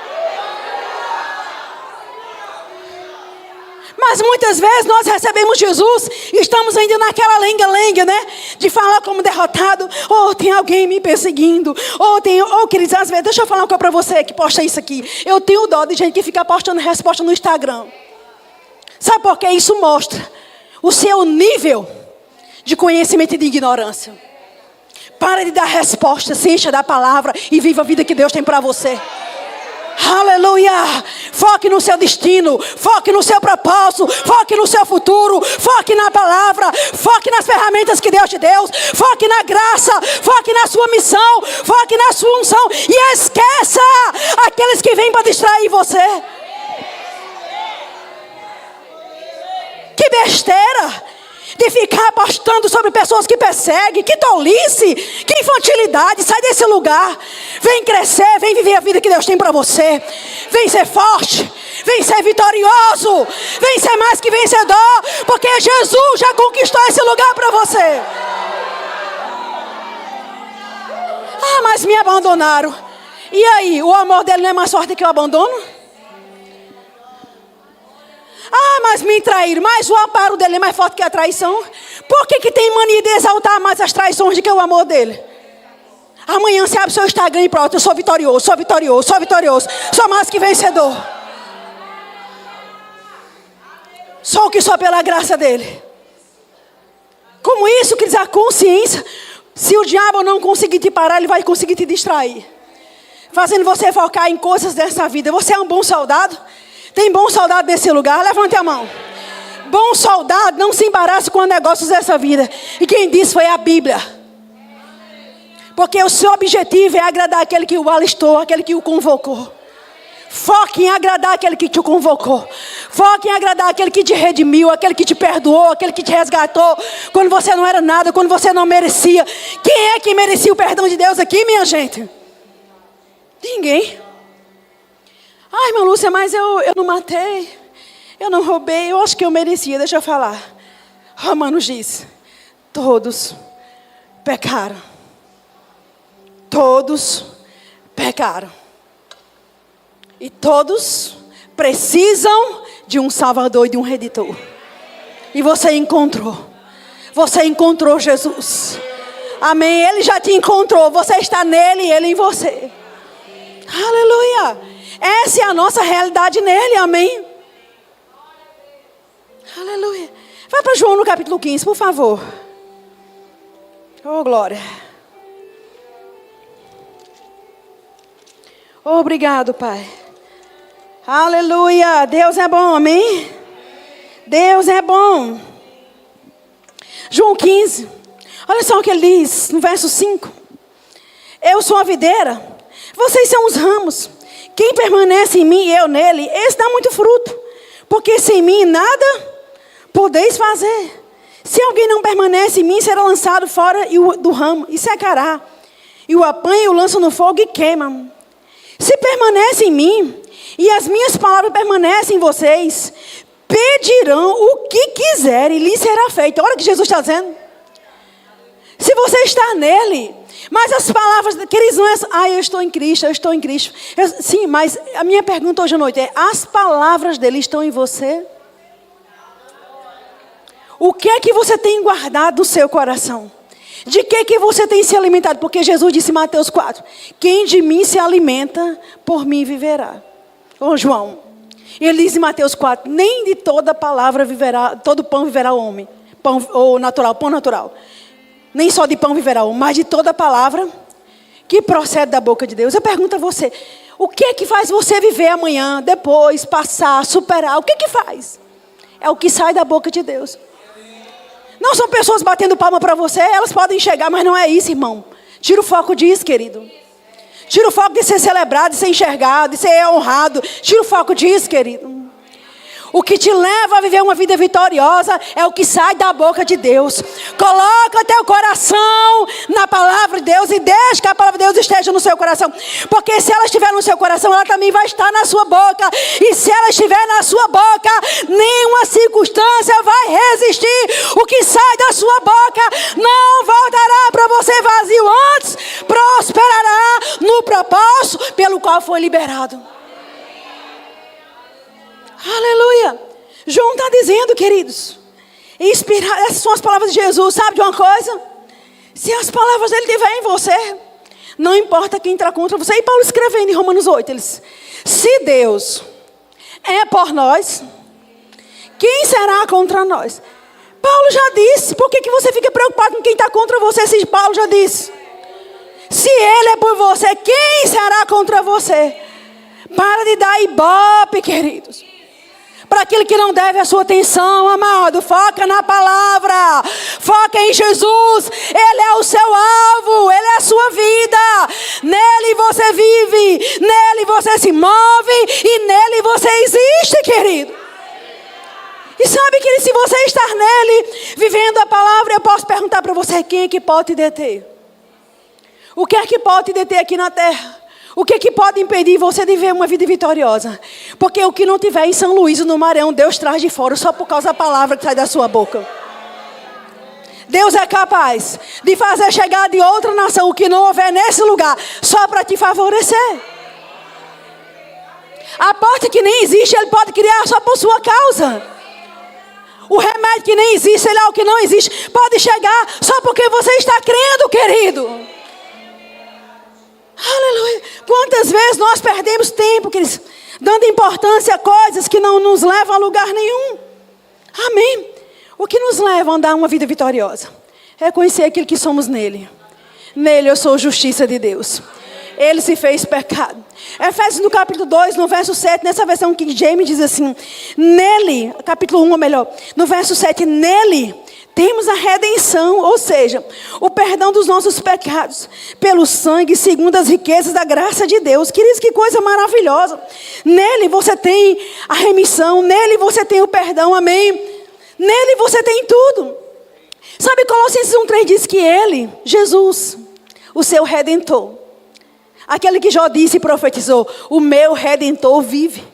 Speaker 1: Mas muitas vezes nós recebemos Jesus e estamos ainda naquela lenga-lenga, de falar como derrotado. Ou tem alguém me perseguindo. Ou queridos, às vezes, deixa eu falar uma coisa para você que posta isso aqui. Eu tenho dó de gente que fica postando resposta no Instagram. Sabe por quê? Isso mostra o seu nível de conhecimento e de ignorância. Para de dar resposta, se encha da palavra e viva a vida que Deus tem para você. Aleluia! Foque no seu destino, foque no seu propósito, foque no seu futuro, foque na palavra, foque nas ferramentas que Deus te deu, foque na graça, foque na sua missão, foque na sua unção e esqueça aqueles que vêm para distrair você. Que besteira! De ficar postando sobre pessoas que perseguem. Que tolice, que infantilidade. Sai desse lugar. Vem crescer, vem viver a vida que Deus tem para você. Vem ser forte, vem ser vitorioso, vem ser mais que vencedor, porque Jesus já conquistou esse lugar para você. Ah, mas me abandonaram. E aí, o amor dele não é mais forte que o abandono? Ah, mas me traíram. Mas o amparo dele é mais forte que a traição. Por que tem mania de exaltar mais as traições do que o amor dele? Amanhã você abre seu Instagram e pronto, eu sou vitorioso, sou vitorioso, sou vitorioso. Sou mais que vencedor. Só o que só pela graça dele. Como isso, quer dizer, a consciência. Se o diabo não conseguir te parar, ele vai conseguir te distrair. Fazendo você focar em coisas dessa vida. Você é um bom soldado? Tem bom soldado nesse lugar? Levante a mão. Bom soldado não se embaraça com negócios dessa vida. E quem disse foi a Bíblia. Porque o seu objetivo é agradar aquele que o alistou, aquele que o convocou. Foque em agradar aquele que te convocou. Foque em agradar aquele que te redimiu, aquele que te perdoou, aquele que te resgatou. Quando você não era nada, quando você não merecia. Quem é que merecia o perdão de Deus aqui, minha gente? Ninguém. Ai, irmã Lúcia, mas eu não matei. Eu não roubei. Eu acho que eu merecia. Deixa eu falar. Romanos diz: todos pecaram. Todos pecaram. E todos precisam de um Salvador e de um Redentor. E você encontrou. Você encontrou Jesus. Amém? Ele já te encontrou. Você está nele e ele em você. Aleluia. Essa é a nossa realidade nele. Amém? Aleluia. Vai para João no capítulo 15, por favor. Oh, glória. Obrigado, Pai. Aleluia. Deus é bom, amém? Deus é bom. João 15. Olha só o que ele diz no verso 5. Eu sou a videira, vocês são os ramos. Quem permanece em mim e eu nele, esse dá muito fruto. Porque sem mim nada podeis fazer. Se alguém não permanece em mim, será lançado fora do ramo e secará. E o apanha e o lança no fogo e queima. Se permanece em mim e as minhas palavras permanecem em vocês, pedirão o que quiserem e lhes será feito. Olha o que Jesus está dizendo. Se você está nele, mas as palavras, queridos, não é, eu estou em Cristo, eu estou em Cristo. Sim, mas a minha pergunta hoje à noite é, as palavras dele estão em você? O que é que você tem guardado no seu coração? De que você tem se alimentado? Porque Jesus disse em Mateus 4, quem de mim se alimenta, por mim viverá. Ô João, ele diz em Mateus 4, nem de toda palavra viverá, todo pão viverá o homem. Pão natural. Nem só de pão viverá o homem, mas de toda palavra que procede da boca de Deus. Eu pergunto a você, o que é que faz você viver amanhã, depois, passar, superar? O que é que faz? É o que sai da boca de Deus. Não são pessoas batendo palma para você, elas podem chegar, mas não é isso, irmão. Tira o foco disso, querido. Tira o foco de ser celebrado, de ser enxergado, de ser honrado. Tira o foco disso, querido. O que te leva a viver uma vida vitoriosa é o que sai da boca de Deus. Coloca teu coração na palavra de Deus e deixa que a palavra de Deus esteja no seu coração. Porque se ela estiver no seu coração, ela também vai estar na sua boca. E se ela estiver na sua boca, nenhuma circunstância vai resistir. O que sai da sua boca não voltará para você vazio, antes prosperará no propósito pelo qual foi liberado. Aleluia. João está dizendo, queridos, essas são as palavras de Jesus. Sabe de uma coisa? Se as palavras dele estiverem em você, não importa quem entrar contra você. E Paulo escrevendo em Romanos 8, se Deus é por nós, quem será contra nós? Paulo já disse. Por que você fica preocupado com quem está contra você, se Paulo já disse? Se ele é por você, quem será contra você? Para de dar ibope, queridos. Para aquele que não deve a sua atenção, amado, foca na palavra, foca em Jesus. Ele é o seu alvo, Ele é a sua vida. Nele você vive, nele você se move e nele você existe, querido. E sabe que se você estar nele, vivendo a palavra, eu posso perguntar para você, quem é que pode te deter? O que é que pode te deter aqui na terra? O que é que pode impedir você de viver uma vida vitoriosa? Porque o que não tiver em São Luís, no Maranhão, Deus traz de fora só por causa da palavra que sai da sua boca. Deus é capaz de fazer chegar de outra nação o que não houver nesse lugar, só para te favorecer. A porta que nem existe, Ele pode criar só por sua causa. O remédio que nem existe, sei lá o que não existe, pode chegar só porque você está crendo, querido. Aleluia. Quantas vezes nós perdemos tempo, queridos, dando importância a coisas que não nos levam a lugar nenhum. Amém. O que nos leva a andar uma vida vitoriosa? É conhecer aquilo que somos nele. Nele eu sou justiça de Deus. Ele se fez pecado. Efésios no capítulo 2, no verso 7, nessa versão King James diz assim, nele, capítulo 1 ou melhor, no verso 7, nele temos a redenção, ou seja, o perdão dos nossos pecados, pelo sangue, segundo as riquezas da graça de Deus. Queridos, que coisa maravilhosa. Nele você tem a remissão, nele você tem o perdão, amém? Nele você tem tudo. Sabe, Colossenses 1,3 diz que ele, Jesus, o seu Redentor, aquele que Jó disse e profetizou, o meu Redentor vive.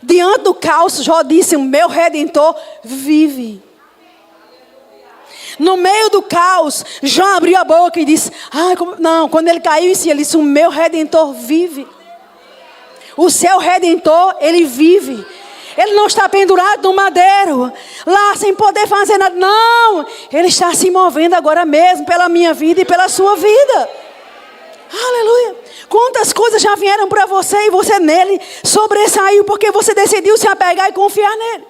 Speaker 1: Diante do caos, Jó disse, o meu Redentor vive. No meio do caos, Jó abriu a boca e disse, não, quando ele caiu em si, ele disse, o meu Redentor vive. O seu Redentor, ele vive. Ele não está pendurado no madeiro, lá sem poder fazer nada. Não, ele está se movendo agora mesmo pela minha vida e pela sua vida. Aleluia. Quantas coisas já vieram para você e você nele sobressaiu porque você decidiu se apegar e confiar nele.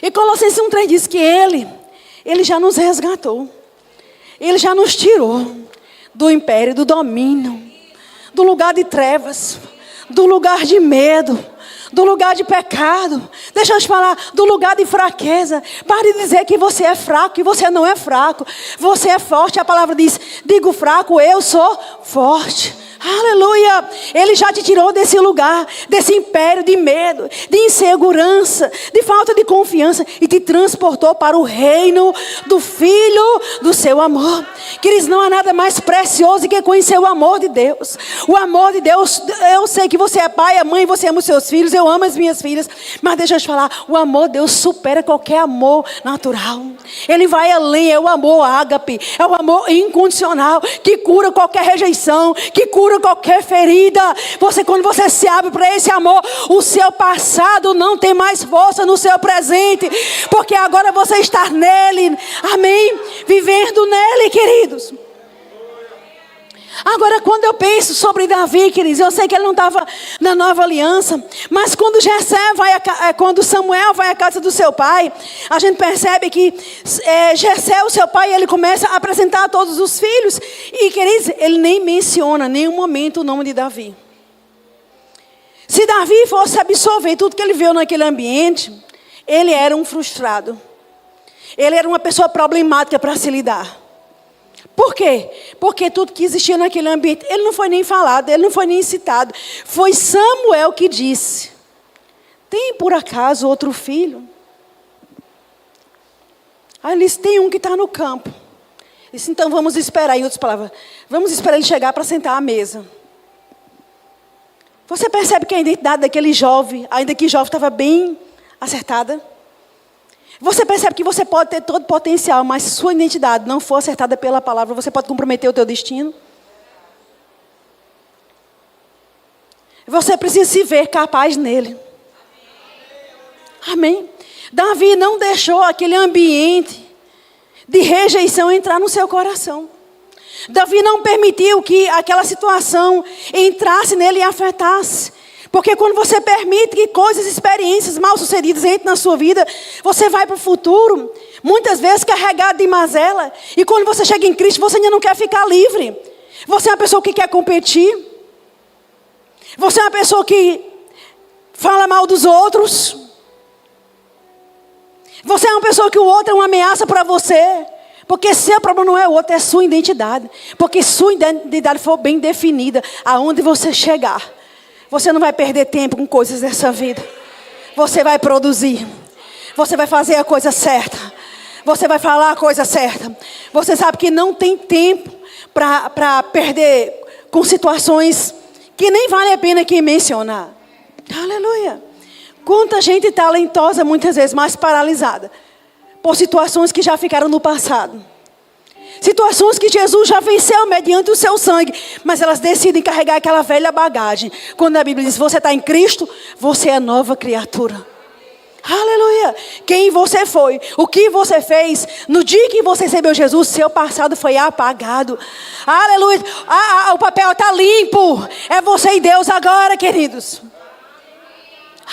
Speaker 1: E Colossenses 1,3 diz que ele já nos resgatou. Ele já nos tirou do império, do domínio, do lugar de trevas, do lugar de medo, do lugar de pecado. Deixa eu te falar, do lugar de fraqueza. Pare de dizer que você é fraco, que você não é fraco. Você é forte. A palavra diz, digo fraco, eu sou forte. Aleluia. Ele já te tirou desse lugar, desse império de medo, de insegurança, de falta de confiança e te transportou para o reino do Filho do seu amor. Queridos, não há nada mais precioso que conhecer o amor de Deus. O amor de Deus, eu sei que você é pai, é mãe, você ama os seus filhos, eu amo as minhas filhas, mas deixa eu te falar, o amor de Deus supera qualquer amor natural. Ele vai além, é o amor ágape, é o amor incondicional, que cura qualquer rejeição, que cura qualquer ferida. Quando você se abre para esse amor, o seu passado não tem mais força no seu presente, porque agora você está nele, amém? Vivendo nele, queridos. Agora, quando eu penso sobre Davi, queridos, eu sei que ele não estava na nova aliança, mas quando quando Samuel vai à casa do seu pai, a gente percebe que Jessé, o seu pai, ele começa a apresentar a todos os filhos, e queridos, ele nem menciona em nenhum momento o nome de Davi. Se Davi fosse absorver tudo que ele viu naquele ambiente, ele era um frustrado. Ele era uma pessoa problemática para se lidar. Por quê? Porque tudo que existia naquele ambiente, ele não foi nem falado, ele não foi nem citado. Foi Samuel que disse, tem por acaso outro filho? Aí ele disse, tem um que está no campo. Ele disse, então vamos esperar, em outras palavras, vamos esperar ele chegar para sentar à mesa. Você percebe que a identidade daquele jovem, ainda que jovem, estava bem acertada? Você percebe que você pode ter todo o potencial, mas se sua identidade não for acertada pela palavra, você pode comprometer o teu destino? Você precisa se ver capaz nele. Amém? Davi não deixou aquele ambiente de rejeição entrar no seu coração. Davi não permitiu que aquela situação entrasse nele e afetasse. Porque quando você permite que coisas, experiências mal sucedidas entrem na sua vida, você vai para o futuro, muitas vezes carregado de mazela. E quando você chega em Cristo, você ainda não quer ficar livre. Você é uma pessoa que quer competir. Você é uma pessoa que fala mal dos outros. Você é uma pessoa que o outro é uma ameaça para você. Porque seu problema não é o outro, é a sua identidade. Porque se sua identidade for bem definida, aonde você chegar, você não vai perder tempo com coisas dessa vida. Você vai produzir. Você vai fazer a coisa certa. Você vai falar a coisa certa. Você sabe que não tem tempo para perder com situações que nem vale a pena aqui mencionar. Aleluia. Quanta gente talentosa, muitas vezes, mas paralisada por situações que já ficaram no passado. Situações que Jesus já venceu mediante o seu sangue, mas elas decidem carregar aquela velha bagagem. Quando a Bíblia diz, você está em Cristo, você é nova criatura. Aleluia. Quem você foi, o que você fez, no dia que você recebeu Jesus, seu passado foi apagado. Aleluia. O papel está limpo. É você e Deus agora, queridos.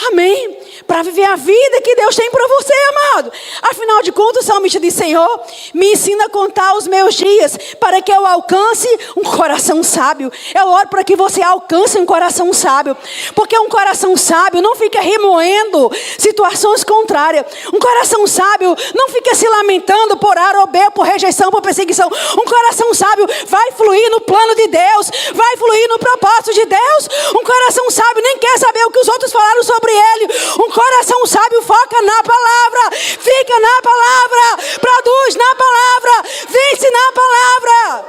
Speaker 1: Amém. Para viver a vida que Deus tem para você, amado. Afinal de contas, o salmista diz: Senhor, me ensina a contar os meus dias, para que eu alcance um coração sábio. Eu oro para que você alcance um coração sábio, porque um coração sábio não fica remoendo situações contrárias. Um coração sábio não fica se lamentando por A ou B, por rejeição, por perseguição. Um coração sábio vai fluir no plano de Deus, vai fluir no propósito de Deus. Um coração sábio nem quer saber o que os outros falaram sobre ele. Um coração sábio foca na palavra, fica na palavra, produz na palavra, vence na palavra.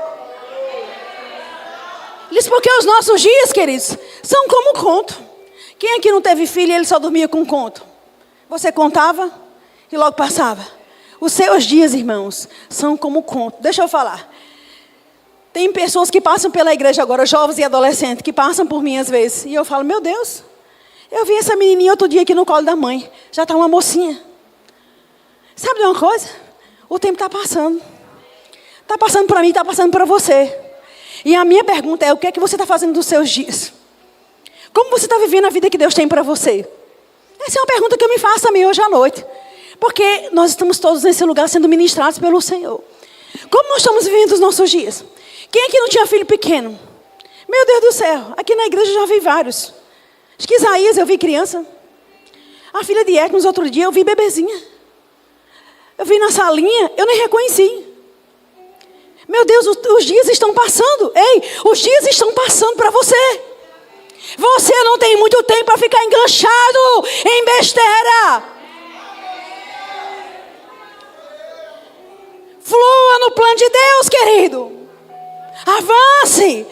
Speaker 1: Diz porque os nossos dias, queridos, são como um conto. Quem aqui não teve filho e ele só dormia com um conto? Você contava e logo passava. Os seus dias, irmãos, são como um conto. Deixa eu falar. Tem pessoas que passam pela igreja agora, jovens e adolescentes, que passam por mim às vezes. E eu falo: meu Deus, eu vi essa menininha outro dia aqui no colo da mãe. Já está uma mocinha. Sabe de uma coisa? O tempo está passando. Está passando para mim, está passando para você. E a minha pergunta é: o que é que você está fazendo dos seus dias? Como você está vivendo a vida que Deus tem para você? Essa é uma pergunta que eu me faço também hoje à noite. Porque nós estamos todos nesse lugar sendo ministrados pelo Senhor. Como nós estamos vivendo os nossos dias? Quem aqui não tinha filho pequeno? Meu Deus do céu, aqui na igreja eu já vi vários. Acho que Isaías eu vi criança. A filha de Hércules outro dia eu vi bebezinha. Eu vi na salinha, eu nem reconheci. Meu Deus, os dias estão passando. Ei, os dias estão passando para você. Você não tem muito tempo para ficar enganchado em besteira. Flua no plano de Deus, querido. Avance.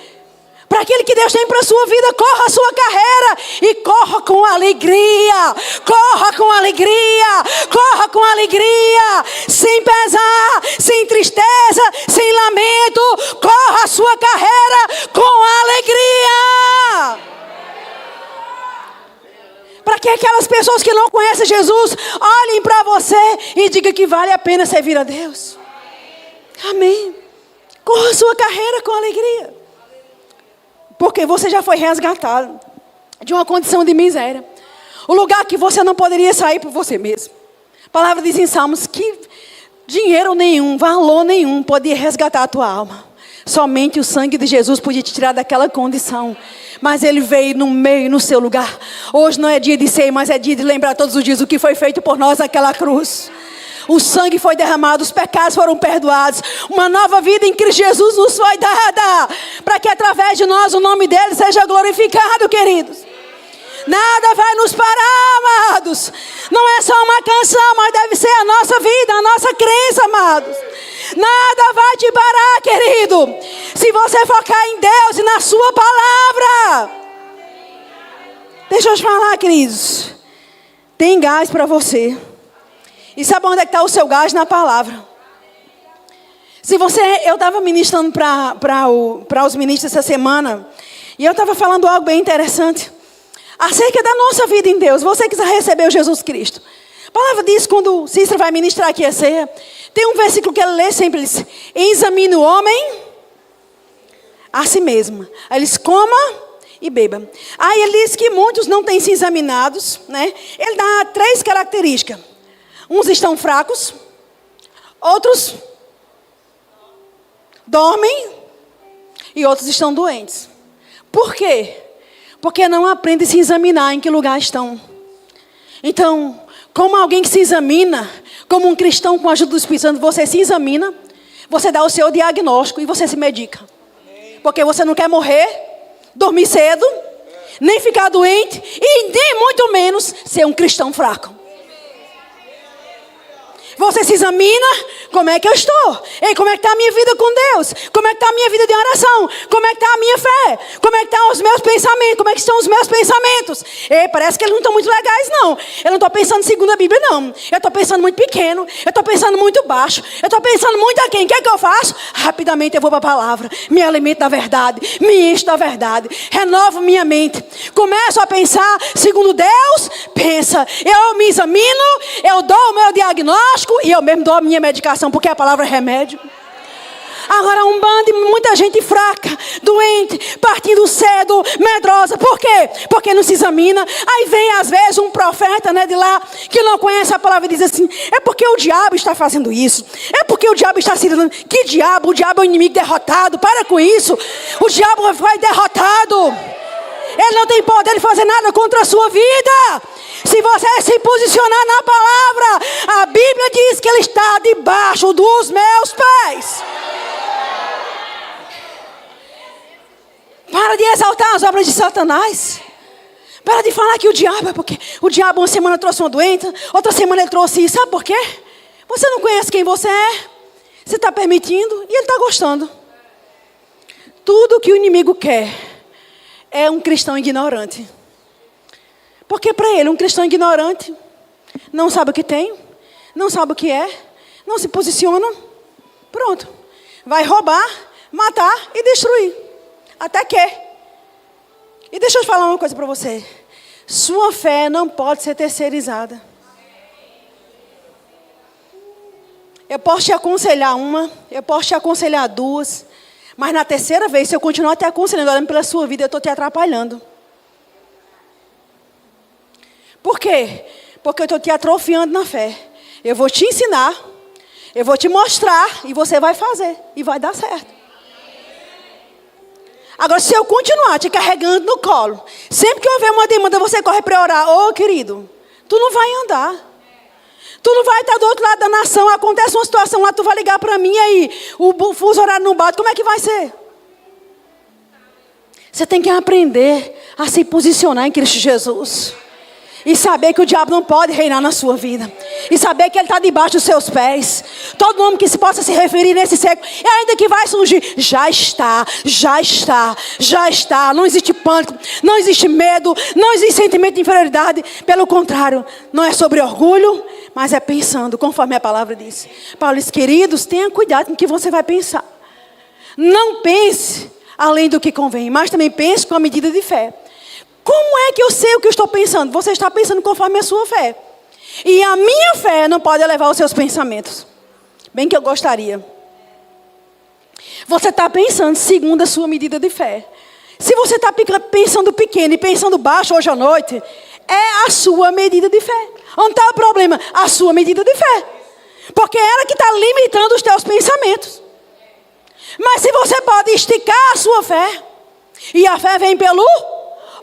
Speaker 1: Para aquele que Deus tem para a sua vida, corra a sua carreira. E corra com alegria. Corra com alegria. Corra com alegria. Sem pesar, sem tristeza, sem lamento. Corra a sua carreira com alegria. Para que aquelas pessoas que não conhecem Jesus olhem para você e digam que vale a pena servir a Deus. Amém. Corra a sua carreira com alegria. Porque você já foi resgatado de uma condição de miséria. O lugar que você não poderia sair por você mesmo. A palavra diz em Salmos que dinheiro nenhum, valor nenhum podia resgatar a tua alma. Somente o sangue de Jesus podia te tirar daquela condição. Mas Ele veio no meio, no seu lugar. Hoje não é dia de ceia, mas é dia de lembrar todos os dias o que foi feito por nós naquela cruz. O sangue foi derramado, os pecados foram perdoados. Uma nova vida em Cristo Jesus nos foi dada. Para que através de nós o nome dele seja glorificado, queridos. Nada vai nos parar, amados. Não é só uma canção, mas deve ser a nossa vida, a nossa crença, amados. Nada vai te parar, querido. Se você focar em Deus e na sua palavra. Deixa eu te falar, queridos. Tem gás para você. E sabe onde é que está o seu gás? Na palavra. Eu estava ministrando para os ministros essa semana. E eu estava falando algo bem interessante. Acerca da nossa vida em Deus. Você que já recebeu Jesus Cristo. A palavra diz, quando Cícero vai ministrar aqui a ceia, tem um versículo que ele lê sempre. Ele diz: examine o homem a si mesmo. Aí ele diz: coma e beba. Aí ele diz que muitos não têm se examinados, né? Ele dá 3 características. Uns estão fracos, outros dormem e outros estão doentes. Por quê? Porque não aprendem a se examinar em que lugar estão. Então, como alguém que se examina, como um cristão com a ajuda do Espírito Santo, você se examina, você dá o seu diagnóstico e você se medica. Porque você não quer morrer, dormir cedo, nem ficar doente e nem muito menos ser um cristão fraco. Você se examina, como é que eu estou? Ei, como é que está a minha vida com Deus? Como é que está a minha vida de oração? Como é que está a minha fé? Como é que estão os meus pensamentos? Como é que estão os meus pensamentos? Ei, parece que eles não estão muito legais, não. Eu não estou pensando segundo a Bíblia, não. Eu estou pensando muito pequeno. Eu estou pensando muito baixo. Eu estou pensando muito a quem? O que é que eu faço? Rapidamente eu vou para a palavra. Me alimento da verdade. Me encho da verdade. Renovo minha mente. Começo a pensar segundo Deus. Pensa. Eu me examino. Eu dou o meu diagnóstico. E eu mesmo dou a minha medicação, porque a palavra é remédio. Agora um bando de muita gente fraca, doente, partindo cedo, medrosa. Por quê? Porque não se examina. Aí vem às vezes um profeta, de lá, que não conhece a palavra e diz assim: é porque o diabo está fazendo isso. É porque o diabo está se dando. Que diabo? O diabo é o inimigo derrotado. Para com isso. O diabo foi derrotado. Ele não tem poder de fazer nada contra a sua vida. Se você se posicionar na palavra, a Bíblia diz que ele está debaixo dos meus pés. Para de exaltar as obras de Satanás. Para de falar que o diabo é porque o diabo uma semana trouxe uma doença, outra semana ele trouxe isso. Sabe por quê? Você não conhece quem você é. Você está permitindo e ele está gostando. Tudo que o inimigo quer é um cristão ignorante. Porque para ele, um cristão ignorante não sabe o que tem, não sabe o que é, não se posiciona. Pronto. Vai roubar, matar e destruir. Até que. E deixa eu falar uma coisa para você. Sua fé não pode ser terceirizada. Eu posso te aconselhar uma, eu posso te aconselhar duas. Mas na terceira vez, se eu continuar te aconselhando, olhando pela sua vida, eu estou te atrapalhando. Por quê? Porque eu estou te atrofiando na fé. Eu vou te ensinar, eu vou te mostrar, e você vai fazer, e vai dar certo. Agora, se eu continuar te carregando no colo, sempre que houver uma demanda, você corre para orar. Ô, querido, tu não vai andar. Tu não vai estar do outro lado da nação, acontece uma situação lá, tu vai ligar para mim aí, o fuso horário não bate, como é que vai ser? Você tem que aprender a se posicionar em Cristo Jesus. E saber que o diabo não pode reinar na sua vida. E saber que ele está debaixo dos seus pés. Todo nome que se possa se referir nesse século, e ainda que vai surgir, já está, já está, já está. Não existe pânico, não existe medo, não existe sentimento de inferioridade. Pelo contrário, não é sobre orgulho, mas é pensando, conforme a palavra diz. Paulo diz: queridos, tenha cuidado com o que você vai pensar. Não pense além do que convém, mas também pense com a medida de fé. Como é que eu sei o que eu estou pensando? Você está pensando conforme a sua fé. E a minha fé não pode elevar os seus pensamentos. Bem que eu gostaria. Você está pensando segundo a sua medida de fé. Se você está pensando pequeno e pensando baixo hoje à noite, é a sua medida de fé. Onde está o problema? A sua medida de fé. Porque é ela que está limitando os teus pensamentos. Mas se você pode esticar a sua fé, e a fé vem pelo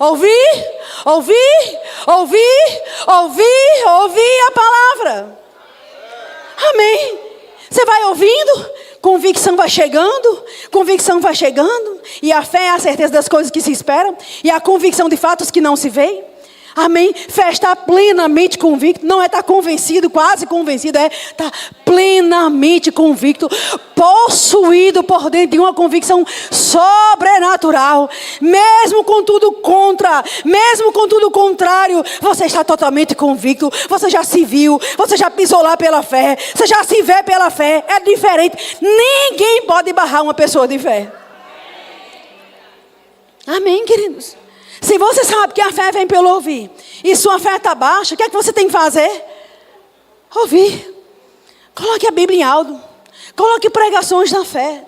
Speaker 1: ouvir, ouvir, ouvir, ouvir, ouvir a palavra. Amém. Você vai ouvindo, convicção vai chegando, e a fé é a certeza das coisas que se esperam, e a convicção de fatos que não se veem. Amém? Fé está plenamente convicto. Não é estar convencido, quase convencido. É estar plenamente convicto. Possuído por dentro de uma convicção sobrenatural. Mesmo com tudo contra. Mesmo com tudo contrário. Você está totalmente convicto. Você já se viu. Você já pisou lá pela fé. Você já se vê pela fé. É diferente. Ninguém pode barrar uma pessoa de fé. Amém, queridos? Se você sabe que a fé vem pelo ouvir, e sua fé está baixa, o que é que você tem que fazer? Ouvir. Coloque a Bíblia em áudio. Coloque pregações da fé,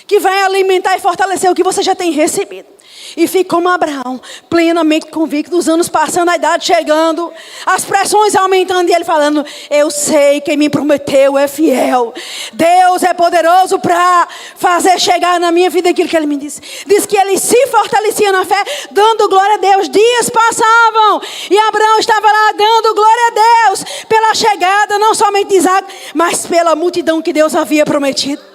Speaker 1: que vai alimentar e fortalecer o que você já tem recebido. E fique como Abraão, plenamente convicto, os anos passando, a idade chegando, as pressões aumentando, e ele falando: eu sei, quem me prometeu é fiel. Deus é poderoso para fazer chegar na minha vida aquilo que ele me disse. Diz que ele se fortalecia na fé, dando glória a Deus. Dias passavam, e Abraão estava lá dando glória a Deus, pela chegada não somente de Isaac, mas pela multidão que Deus havia prometido.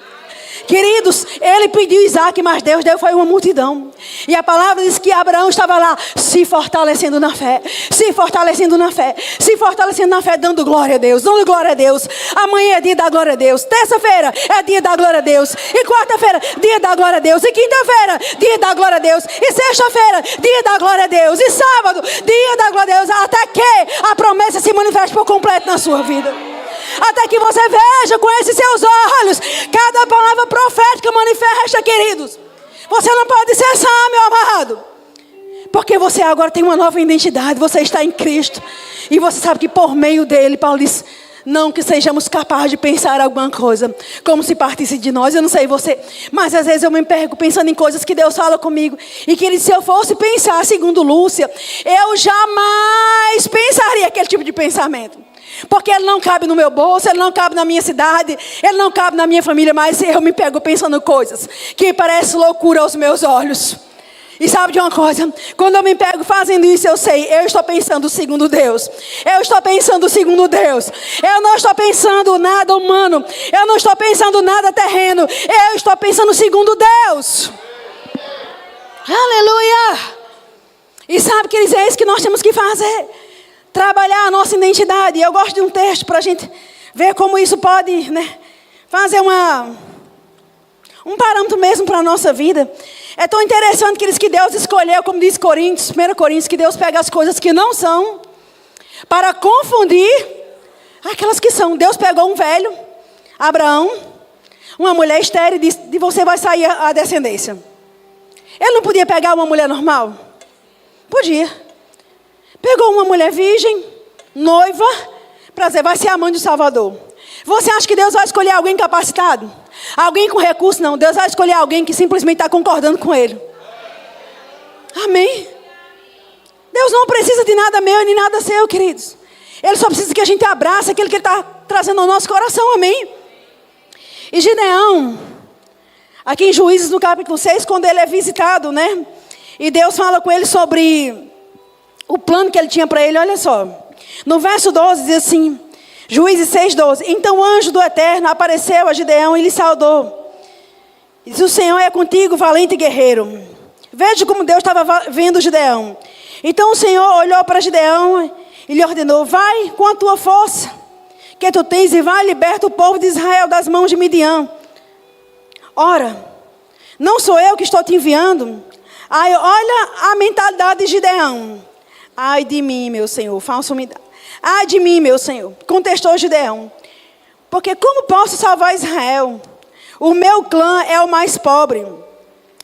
Speaker 1: Queridos, ele pediu Isaac, mas Deus deu foi uma multidão. E a palavra diz que Abraão estava lá se fortalecendo na fé, se fortalecendo na fé, se fortalecendo na fé, dando glória a Deus, dando glória a Deus. Amanhã é dia da glória a Deus. Terça-feira é dia da glória a Deus. E quarta-feira, dia da glória a Deus. E quinta-feira, dia da glória a Deus. E sexta-feira, dia da glória a Deus. E sábado, dia da glória a Deus. Até que a promessa se manifeste por completo na sua vida. Até que você veja com esses seus olhos cada palavra profética manifesta, queridos. Você não pode cessar, meu amado. Porque você agora tem uma nova identidade. Você está em Cristo. E você sabe que por meio dele, Paulo diz, não que sejamos capazes de pensar alguma coisa como se partisse de nós. Eu não sei você, mas às vezes eu me pego pensando em coisas que Deus fala comigo. E que se eu fosse pensar segundo Lúcia, eu jamais pensaria aquele tipo de pensamento. Porque ele não cabe no meu bolso, ele não cabe na minha cidade, ele não cabe na minha família. Mas eu me pego pensando coisas que parecem loucura aos meus olhos. E sabe de uma coisa? Quando eu me pego fazendo isso, eu sei, eu estou pensando segundo Deus. Eu estou pensando segundo Deus. Eu não estou pensando nada humano. Eu não estou pensando nada terreno. Eu estou pensando segundo Deus. Aleluia! E sabe, queridos, é isso que nós temos que fazer. Trabalhar a nossa identidade. E eu gosto de um texto para a gente ver como isso pode, fazer um parâmetro mesmo para a nossa vida. É tão interessante, queridos, que Deus escolheu, como diz Coríntios, 1 Coríntios, que Deus pega as coisas que não são para confundir aquelas que são. Deus pegou um velho, Abraão, uma mulher estéril, e disse, de você vai sair a descendência. Ele não podia pegar uma mulher normal? Podia. Pegou uma mulher virgem, noiva, para dizer, vai ser a mãe do Salvador. Você acha que Deus vai escolher alguém capacitado? Alguém com recurso? Não. Deus vai escolher alguém que simplesmente está concordando com ele. Amém? Deus não precisa de nada meu nem nada seu, queridos. Ele só precisa que a gente abrace aquilo que ele está trazendo ao nosso coração. Amém? E Gideão, aqui em Juízes, no capítulo 6, quando ele é visitado, e Deus fala com ele sobre o plano que ele tinha para ele. Olha só. No verso 12 diz assim, Juízes 6:12. Então o anjo do Eterno apareceu a Gideão e lhe saudou. E disse, o Senhor é contigo, valente guerreiro. Veja como Deus estava vendo Gideão. Então o Senhor olhou para Gideão e lhe ordenou, vai com a tua força que tu tens e vai liberta o povo de Israel das mãos de Midian. Ora, não sou eu que estou te enviando? Ai, olha a mentalidade de Gideão. Ai de mim, meu Senhor, falsa humildade. Ai de mim, meu Senhor, contestou Gideão. Porque como posso salvar Israel? O meu clã é o mais pobre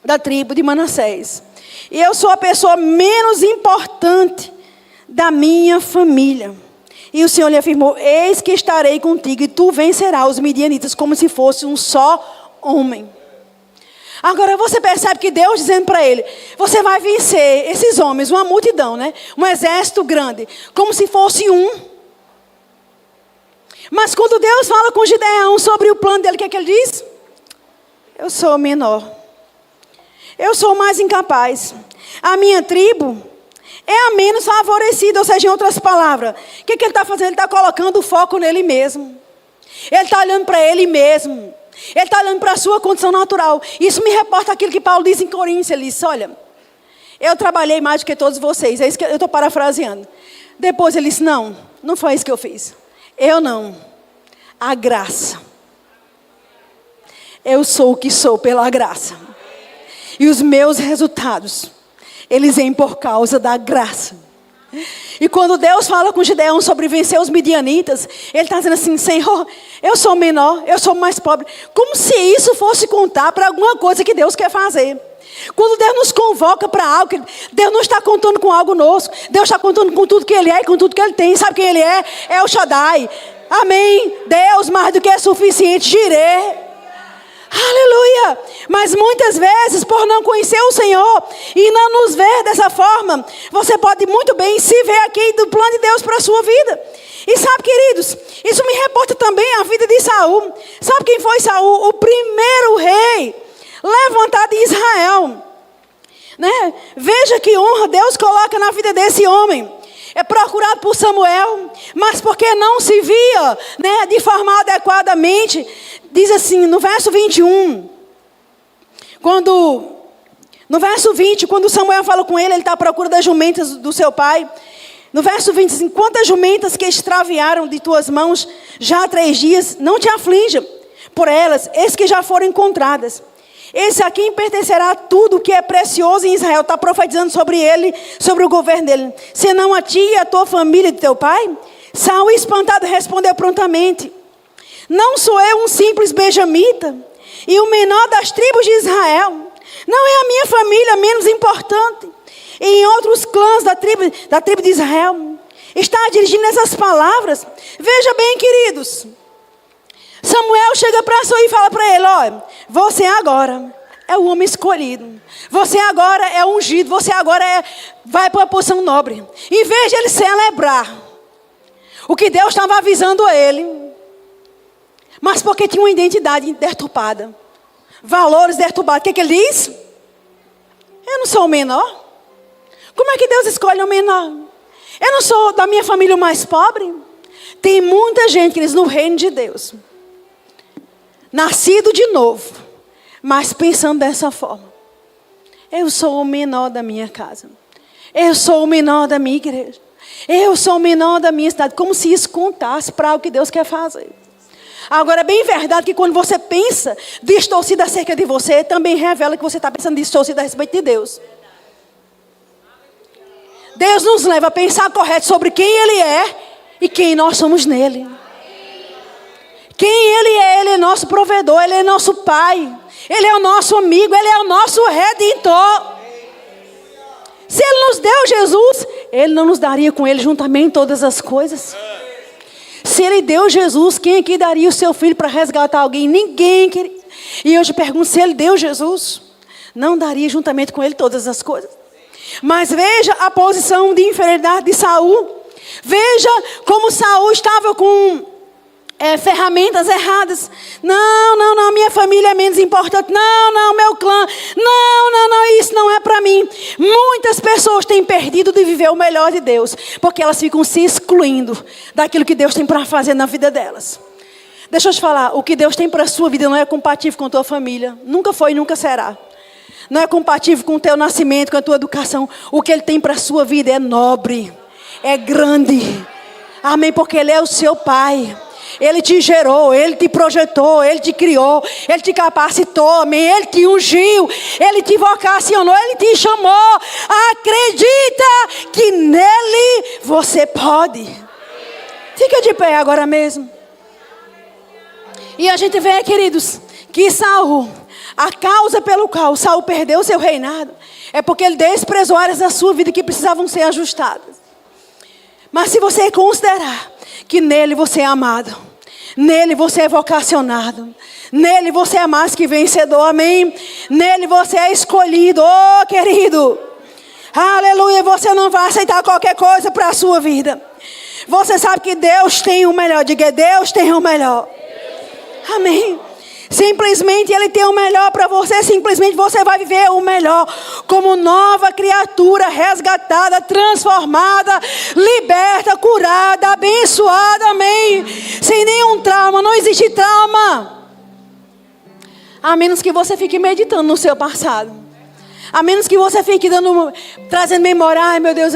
Speaker 1: da tribo de Manassés. E eu sou a pessoa menos importante da minha família. E o Senhor lhe afirmou, eis que estarei contigo e tu vencerás os midianitas como se fosse um só homem. Agora você percebe que Deus dizendo para ele, você vai vencer esses homens, uma multidão, um exército grande, como se fosse um. Mas quando Deus fala com Gideão sobre o plano dele, o que é que ele diz? Eu sou menor. Eu sou mais incapaz. A minha tribo é a menos favorecida, ou seja, em outras palavras, o que ele está fazendo? Ele está colocando o foco nele mesmo. Ele está olhando para ele mesmo. Ele está olhando para a sua condição natural. Isso me reporta aquilo que Paulo diz em Coríntios. Ele disse, olha, eu trabalhei mais do que todos vocês. É isso que eu estou parafraseando. Depois ele disse, não foi isso que eu fiz. Eu não. A graça. Eu sou o que sou pela graça. E os meus resultados, eles vêm por causa da graça. E quando Deus fala com Gideão sobre vencer os midianitas, ele está dizendo assim, Senhor, eu sou menor, eu sou mais pobre. Como se isso fosse contar para alguma coisa que Deus quer fazer. Quando Deus nos convoca para algo, Deus não está contando com algo nosso. Deus está contando com tudo que Ele é e com tudo que Ele tem. Sabe quem Ele é? É o Shaddai. Amém. Deus mais do que é suficiente. Jireh. Aleluia! Mas muitas vezes, por não conhecer o Senhor e não nos ver dessa forma, você pode muito bem se ver aqui do plano de Deus para a sua vida. E sabe, queridos, isso me reporta também a vida de Saul. Sabe quem foi Saul? O primeiro rei levantado em Israel. Veja que honra Deus coloca na vida desse homem. É procurado por Samuel, mas porque não se via vivia, né, de forma adequadamente. Diz assim, no verso 21, no verso 20, quando Samuel fala com ele está à procura das jumentas do seu pai. No verso 20, assim, quantas jumentas que extraviaram de tuas mãos já há 3 dias, não te aflinja por elas, eis que já foram encontradas. Esse a quem pertencerá tudo que é precioso em Israel. Está profetizando sobre ele, sobre o governo dele. Senão a ti e a tua família de teu pai? Saul, espantado, respondeu prontamente: não sou eu um simples benjamita e o menor das tribos de Israel? Não é a minha família menos importante em outros clãs da tribo de Israel? Está dirigindo essas palavras? Veja bem, queridos, Samuel chega para Saul e fala para ele: olha, você agora é o homem escolhido, você agora é ungido, você agora vai para a posição nobre. Em vez de ele celebrar o que Deus estava avisando a ele, mas porque tinha uma identidade deturpada, valores deturbados, o que ele diz? Eu não sou o menor. Como é que Deus escolhe o menor? Eu não sou da minha família o mais pobre? Tem muita gente, queridos, no reino de Deus, nascido de novo, mas pensando dessa forma: eu sou o menor da minha casa, eu sou o menor da minha igreja, eu sou o menor da minha cidade, como se isso contasse para o que Deus quer fazer. Agora, é bem verdade que quando você pensa distorcido acerca de você, também revela que você está pensando distorcido a respeito de Deus. Deus nos leva a pensar correto sobre quem Ele é e quem nós somos nele. Quem Ele é nosso provedor, Ele é nosso Pai, Ele é o nosso amigo, Ele é o nosso Redentor. Se Ele nos deu Jesus, Ele não nos daria com Ele juntamente todas as coisas? Se Ele deu Jesus, quem aqui daria o seu filho para resgatar alguém? Ninguém, querido. E eu te pergunto, se Ele deu Jesus, não daria juntamente com Ele todas as coisas? Mas veja a posição de inferioridade de Saul. Veja como Saul estava com ferramentas erradas. Não, minha família é menos importante. Não, meu clã. Não, isso não é para mim. Muitas pessoas têm perdido de viver o melhor de Deus, porque elas ficam se excluindo daquilo que Deus tem para fazer na vida delas. Deixa eu te falar, o que Deus tem para a sua vida não é compatível com a tua família. Nunca foi e nunca será. Não é compatível com o teu nascimento, com a tua educação. O que Ele tem para a sua vida é nobre, é grande. Amém? Porque Ele é o seu Pai. Ele te gerou, Ele te projetou, Ele te criou, Ele te capacitou, amém? Ele te ungiu, Ele te vocacionou, Ele te chamou. Acredita que nele você pode. Fica de pé agora mesmo. E a gente vê, queridos, que Saul, a causa pelo qual Saul perdeu o seu reinado, é porque ele desprezou áreas da sua vida que precisavam ser ajustadas. Mas se você considerar que nele você é amado, nele você é vocacionado, nele você é mais que vencedor, amém? Nele você é escolhido, oh querido, aleluia, você não vai aceitar qualquer coisa para a sua vida. Você sabe que Deus tem o melhor, diga, Deus tem o melhor, amém? Simplesmente Ele tem o melhor para você. Simplesmente você vai viver o melhor como nova criatura, resgatada, transformada, liberta, curada, abençoada, amém? Sem nenhum trauma, não existe trauma. A menos que você fique meditando no seu passado. A menos que você fique trazendo memória. Ai meu Deus,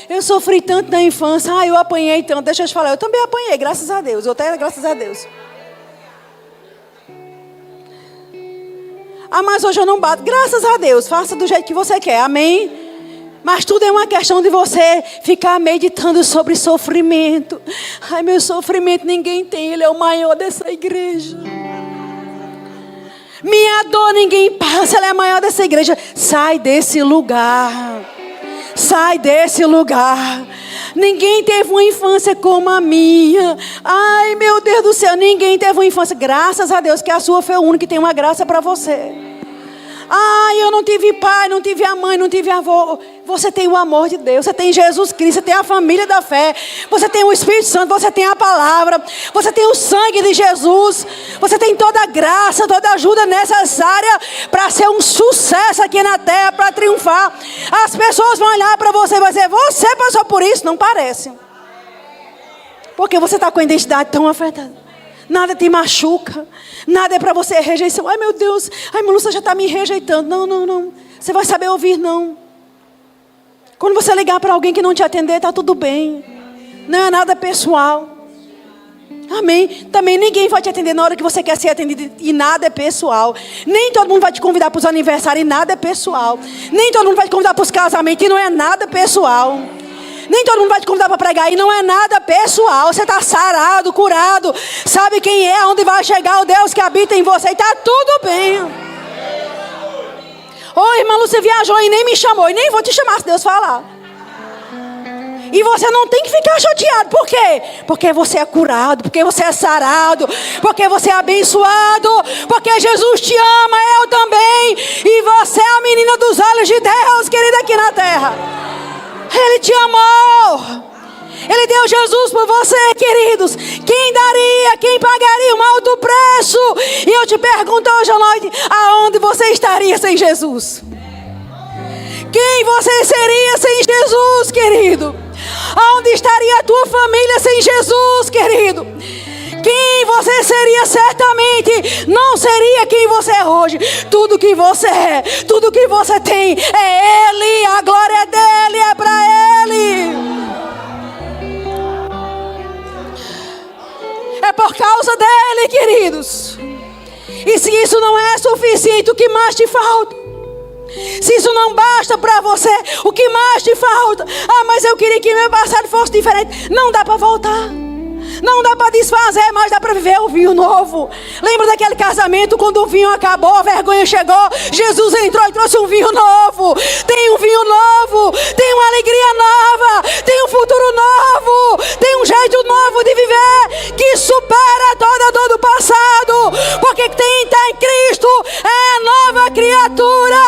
Speaker 1: eu sofri tanto na infância. Ai, eu apanhei tanto. Deixa eu te falar, eu também apanhei, graças a Deus. Eu até graças a Deus. Ah, mas hoje eu não bato. Graças a Deus, faça do jeito que você quer, amém? Mas tudo é uma questão de você ficar meditando sobre sofrimento. Ai, meu sofrimento ninguém tem, ele é o maior dessa igreja. Minha dor ninguém passa, ela é a maior dessa igreja. Sai desse lugar. Sai desse lugar. Ninguém teve uma infância como a minha. Ai, meu Deus do céu, ninguém teve uma infância. Graças a Deus que a sua foi a única que tem uma graça para você. Ai, eu não tive pai, não tive a mãe, não tive avô. Você tem o amor de Deus, você tem Jesus Cristo, você tem a família da fé, você tem o Espírito Santo, você tem a palavra, você tem o sangue de Jesus, você tem toda a graça, toda a ajuda necessária para ser um sucesso aqui na terra, para triunfar. As pessoas vão olhar para você e vão dizer, você passou por isso? Não parece. Porque você está com a identidade tão afetada. Nada te machuca. Nada é para você rejeição. Ai, meu Deus. Ai, meu Lúcia já está me rejeitando. Não, não, não. Você vai saber ouvir não. Quando você ligar para alguém que não te atender, está tudo bem. Não é nada pessoal. Amém. Também ninguém vai te atender na hora que você quer ser atendido. E nada é pessoal. Nem todo mundo vai te convidar para os aniversários. E nada é pessoal. Nem todo mundo vai te convidar para os casamentos. E não é nada pessoal. Nem todo mundo vai te convidar para pregar. E não é nada pessoal. Você está sarado, curado. Sabe quem é, onde vai chegar o Deus que habita em você. E está tudo bem. Ô, irmã Lúcia viajou e nem me chamou. E nem vou te chamar se Deus falar. E você não tem que ficar chateado. Por quê? Porque você é curado. Porque você é sarado. Porque você é abençoado. Porque Jesus te ama, eu também. E você é a menina dos olhos de Deus, querida, aqui na terra. Ele te amou. Ele deu Jesus por você, queridos. Quem daria, quem pagaria um alto preço? E eu te pergunto hoje à noite, aonde você estaria sem Jesus? Quem você seria sem Jesus, querido? Aonde estaria a tua família sem Jesus, querido? Quem você seria certamente não seria quem você é hoje. Tudo que você é, tudo que você tem é Ele. A glória é dEle, é para Ele. É por causa dEle, queridos. E se isso não é suficiente, o que mais te falta? Se isso não basta para você, o que mais te falta? Ah, mas eu queria que meu passado fosse diferente. Não dá para voltar. Não dá para desfazer, mas dá para viver o vinho novo. Lembra daquele casamento quando o vinho acabou, a vergonha chegou, Jesus entrou e trouxe um vinho novo. Tem um vinho novo, tem uma alegria nova, tem um futuro novo, tem um jeito novo de viver que supera toda a dor do passado. Porque quem está em Cristo é nova criatura.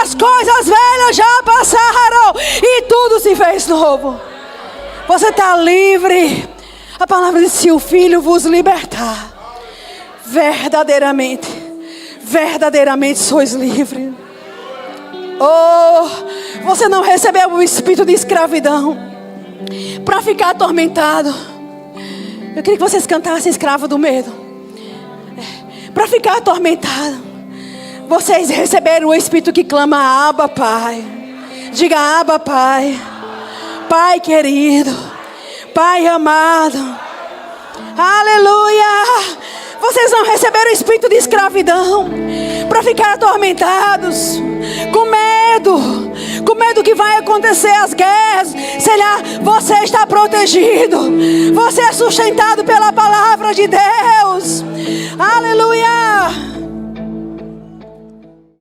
Speaker 1: As coisas velhas já passaram e tudo se fez novo. Você está livre. A palavra diz: se o Filho vos libertar, verdadeiramente, verdadeiramente sois livres. Oh, você não recebeu o espírito de escravidão para ficar atormentado. Eu queria que vocês cantassem Escravo do Medo. Para ficar atormentado. Vocês receberam o espírito que clama: Abba, Pai. Diga: Abba, Pai. Pai querido, Pai amado, aleluia. Vocês não receberam o espírito de escravidão para ficar atormentados, com medo que vai acontecer as guerras. Sei lá, você está protegido, você é sustentado pela palavra de Deus.